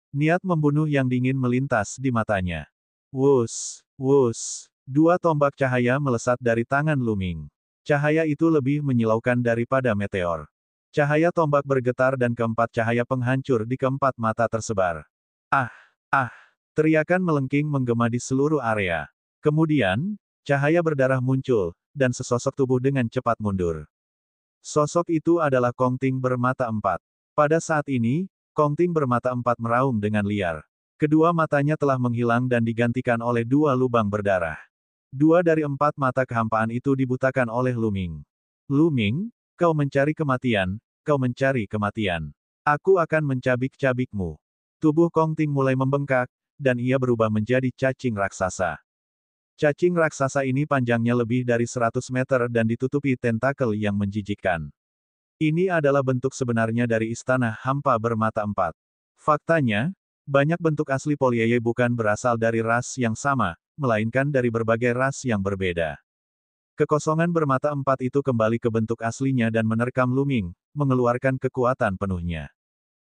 Niat membunuh yang dingin melintas di matanya. Wus, wus. 2 tombak cahaya melesat dari tangan Lu Ming. Cahaya itu lebih menyilaukan daripada meteor. Cahaya tombak bergetar dan keempat cahaya penghancur di keempat mata tersebar. Ah! Ah! Teriakan melengking menggema di seluruh area. Kemudian, cahaya berdarah muncul, dan sesosok tubuh dengan cepat mundur. Sosok itu adalah Kong Ting bermata 4. Pada saat ini, Kong Ting bermata 4 meraung dengan liar. Kedua matanya telah menghilang dan digantikan oleh 2 lubang berdarah. 2 dari 4 mata kehampaan itu dibutakan oleh Lu Ming. Lu Ming, kau mencari kematian, kau mencari kematian. Aku akan mencabik-cabikmu. Tubuh Kong Ting mulai membengkak, dan ia berubah menjadi cacing raksasa. Cacing raksasa ini panjangnya lebih dari 100 meter dan ditutupi tentakel yang menjijikkan. Ini adalah bentuk sebenarnya dari istana hampa bermata 4. Faktanya, banyak bentuk asli Polieye bukan berasal dari ras yang sama, melainkan dari berbagai ras yang berbeda. Kekosongan bermata 4 itu kembali ke bentuk aslinya dan menerkam Lu Ming, mengeluarkan kekuatan penuhnya.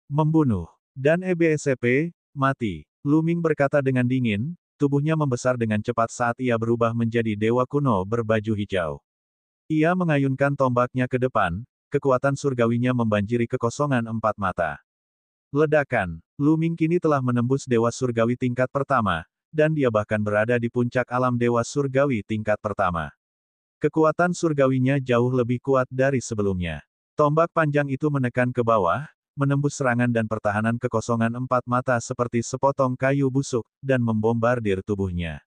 Membunuh. Dan EBSCP, mati. Lu Ming berkata dengan dingin, tubuhnya membesar dengan cepat saat ia berubah menjadi dewa kuno berbaju hijau. Ia mengayunkan tombaknya ke depan, kekuatan surgawinya membanjiri kekosongan 4 mata. Ledakan. Lu Ming kini telah menembus dewa surgawi tingkat pertama, dan dia bahkan berada di puncak alam dewa surgawi tingkat pertama. Kekuatan surgawinya jauh lebih kuat dari sebelumnya. Tombak panjang itu menekan ke bawah, menembus serangan dan pertahanan kekosongan 4 mata seperti sepotong kayu busuk, dan membombardir tubuhnya.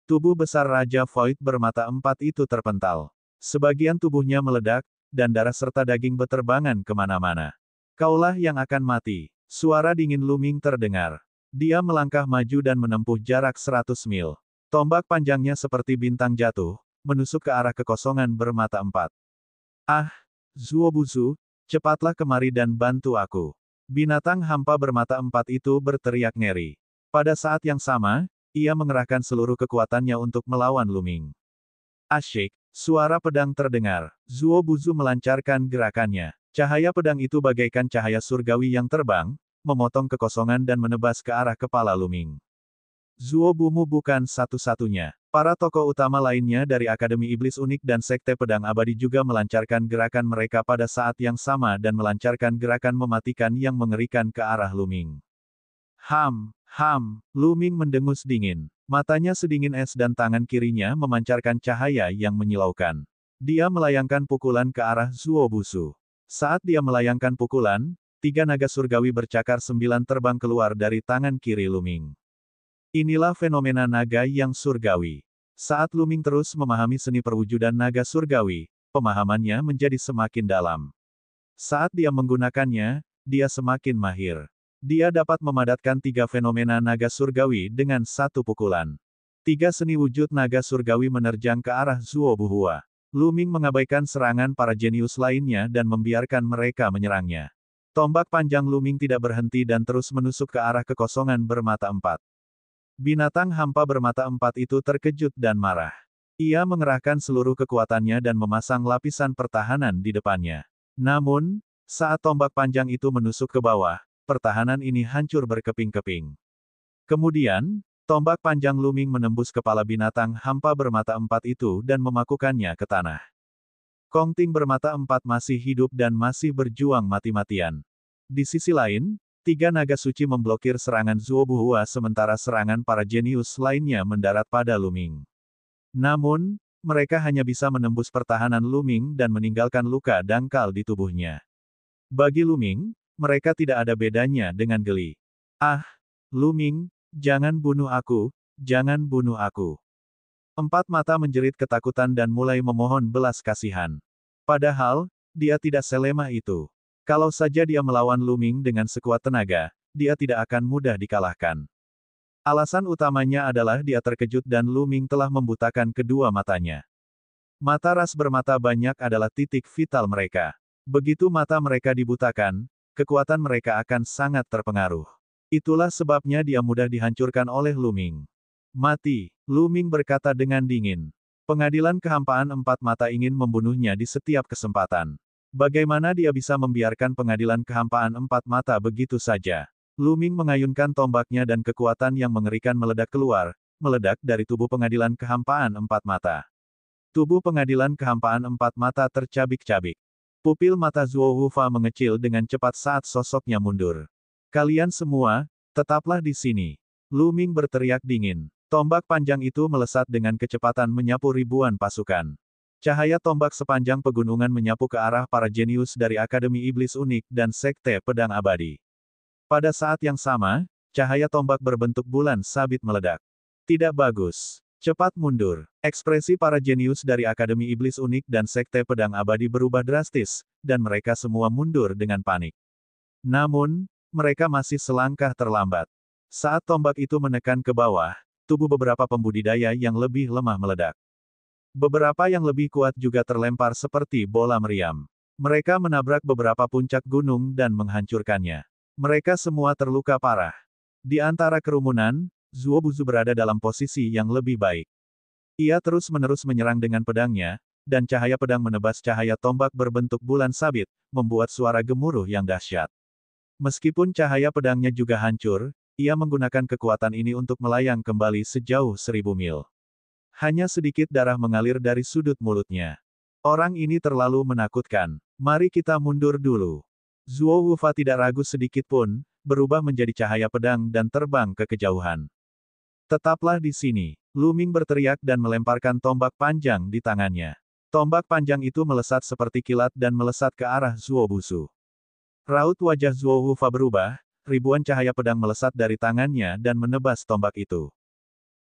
Tubuh besar Raja Void bermata 4 itu terpental. Sebagian tubuhnya meledak, dan darah serta daging beterbangan kemana-mana. Kaulah yang akan mati. Suara dingin Lu Ming terdengar. Dia melangkah maju dan menempuh jarak 100 mil. Tombak panjangnya seperti bintang jatuh, menusuk ke arah kekosongan bermata 4. Ah! Zuo Buzu, cepatlah kemari dan bantu aku. Binatang hampa bermata 4 itu berteriak ngeri. Pada saat yang sama, ia mengerahkan seluruh kekuatannya untuk melawan Lu Ming. Asyik! Suara pedang terdengar. Zuo Buzu melancarkan gerakannya. Cahaya pedang itu bagaikan cahaya surgawi yang terbang, memotong kekosongan dan menebas ke arah kepala Lu Ming. Zuo Bumu bukan satu-satunya. Para tokoh utama lainnya dari Akademi Iblis Unik dan Sekte Pedang Abadi juga melancarkan gerakan mereka pada saat yang sama dan melancarkan gerakan mematikan yang mengerikan ke arah Lu Ming. Ham! Ham! Lu Ming mendengus dingin. Matanya sedingin es dan tangan kirinya memancarkan cahaya yang menyilaukan. Dia melayangkan pukulan ke arah Zuo Buzu. Saat dia melayangkan pukulan, 3 naga surgawi bercakar 9 terbang keluar dari tangan kiri Lu Ming. Inilah fenomena naga yang surgawi. Saat Lu Ming terus memahami seni perwujudan naga surgawi, pemahamannya menjadi semakin dalam. Saat dia menggunakannya, dia semakin mahir. Dia dapat memadatkan 3 fenomena naga surgawi dengan 1 pukulan. 3 seni wujud naga surgawi menerjang ke arah Zuo Buhua. Lu Ming mengabaikan serangan para jenius lainnya dan membiarkan mereka menyerangnya. Tombak panjang Lu Ming tidak berhenti dan terus menusuk ke arah kekosongan bermata 4. Binatang hampa bermata 4 itu terkejut dan marah. Ia mengerahkan seluruh kekuatannya dan memasang lapisan pertahanan di depannya. Namun, saat tombak panjang itu menusuk ke bawah, pertahanan ini hancur berkeping-keping. Kemudian, tombak panjang Lu Ming menembus kepala binatang hampa bermata 4 itu dan memakukannya ke tanah. Kong Ting bermata 4 masih hidup dan masih berjuang mati-matian. Di sisi lain, 3 naga suci memblokir serangan Zuo Buhua sementara serangan para jenius lainnya mendarat pada Lu Ming. Namun, mereka hanya bisa menembus pertahanan Lu Ming dan meninggalkan luka dangkal di tubuhnya. Bagi Lu Ming, mereka tidak ada bedanya dengan geli. Ah, Luming, jangan bunuh aku, jangan bunuh aku. Empat mata menjerit ketakutan dan mulai memohon belas kasihan. Padahal, dia tidak selemah itu. Kalau saja dia melawan Luming dengan sekuat tenaga, dia tidak akan mudah dikalahkan. Alasan utamanya adalah dia terkejut dan Luming telah membutakan kedua matanya. Mata ras bermata banyak adalah titik vital mereka. Begitu mata mereka dibutakan, kekuatan mereka akan sangat terpengaruh. Itulah sebabnya dia mudah dihancurkan oleh Luming. Mati, Luming berkata dengan dingin. Pengadilan kehampaan empat mata ingin membunuhnya di setiap kesempatan. Bagaimana dia bisa membiarkan pengadilan kehampaan empat mata begitu saja? Luming mengayunkan tombaknya dan kekuatan yang mengerikan meledak keluar, meledak dari tubuh pengadilan kehampaan empat mata. Tubuh pengadilan kehampaan empat mata tercabik-cabik. Pupil mata Zuo Wufa mengecil dengan cepat saat sosoknya mundur. Kalian semua, tetaplah di sini. Luming berteriak dingin. Tombak panjang itu melesat dengan kecepatan menyapu ribuan pasukan. Cahaya tombak sepanjang pegunungan menyapu ke arah para jenius dari Akademi Iblis Unik dan Sekte Pedang Abadi. Pada saat yang sama, cahaya tombak berbentuk bulan sabit meledak. Tidak bagus. Cepat mundur. Ekspresi para jenius dari Akademi Iblis Unik dan Sekte Pedang Abadi berubah drastis, dan mereka semua mundur dengan panik. Namun, mereka masih selangkah terlambat. Saat tombak itu menekan ke bawah, tubuh beberapa pembudidaya yang lebih lemah meledak. Beberapa yang lebih kuat juga terlempar seperti bola meriam. Mereka menabrak beberapa puncak gunung dan menghancurkannya. Mereka semua terluka parah. Di antara kerumunan, Zuo Buzu berada dalam posisi yang lebih baik. Ia terus-menerus menyerang dengan pedangnya, dan cahaya pedang menebas cahaya tombak berbentuk bulan sabit, membuat suara gemuruh yang dahsyat. Meskipun cahaya pedangnya juga hancur, ia menggunakan kekuatan ini untuk melayang kembali sejauh 1000 mil. Hanya sedikit darah mengalir dari sudut mulutnya. Orang ini terlalu menakutkan. Mari kita mundur dulu. Zuo Wufa tidak ragu sedikit pun, berubah menjadi cahaya pedang dan terbang ke kejauhan. Tetaplah di sini. Luming berteriak dan melemparkan tombak panjang di tangannya. Tombak panjang itu melesat seperti kilat dan melesat ke arah Zuo Buzu. Raut wajah Zuo Wufa berubah, ribuan cahaya pedang melesat dari tangannya dan menebas tombak itu.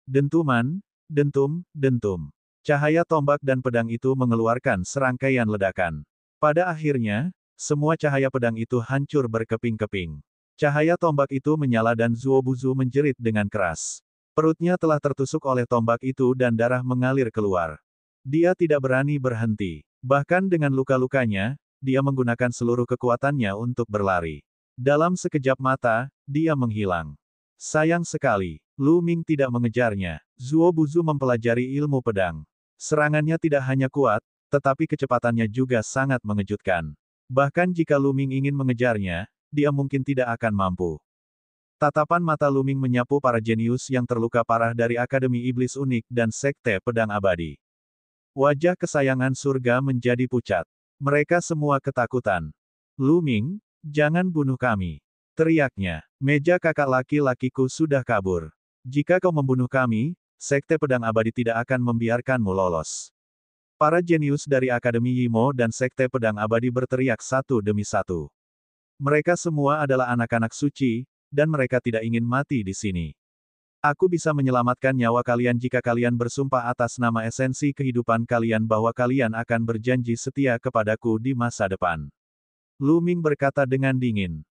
Dentuman, dentum, dentum. Cahaya tombak dan pedang itu mengeluarkan serangkaian ledakan. Pada akhirnya, semua cahaya pedang itu hancur berkeping-keping. Cahaya tombak itu menyala dan Zuo Buzu menjerit dengan keras. Perutnya telah tertusuk oleh tombak itu dan darah mengalir keluar. Dia tidak berani berhenti. Bahkan dengan luka-lukanya, dia menggunakan seluruh kekuatannya untuk berlari. Dalam sekejap mata, dia menghilang. Sayang sekali, Luming tidak mengejarnya. Zuo Buzu mempelajari ilmu pedang. Serangannya tidak hanya kuat, tetapi kecepatannya juga sangat mengejutkan. Bahkan jika Luming ingin mengejarnya, dia mungkin tidak akan mampu. Tatapan mata Luming menyapu para jenius yang terluka parah dari Akademi Iblis Unik dan Sekte Pedang Abadi. Wajah kesayangan surga menjadi pucat. Mereka semua ketakutan. Luming, jangan bunuh kami. Teriaknya. Meja kakak laki-lakiku sudah kabur. Jika kau membunuh kami, Sekte Pedang Abadi tidak akan membiarkanmu lolos. Para jenius dari Akademi Yimo dan Sekte Pedang Abadi berteriak satu demi satu. Mereka semua adalah anak-anak suci, dan mereka tidak ingin mati di sini. Aku bisa menyelamatkan nyawa kalian jika kalian bersumpah atas nama esensi kehidupan kalian bahwa kalian akan berjanji setia kepadaku di masa depan. Luming berkata dengan dingin.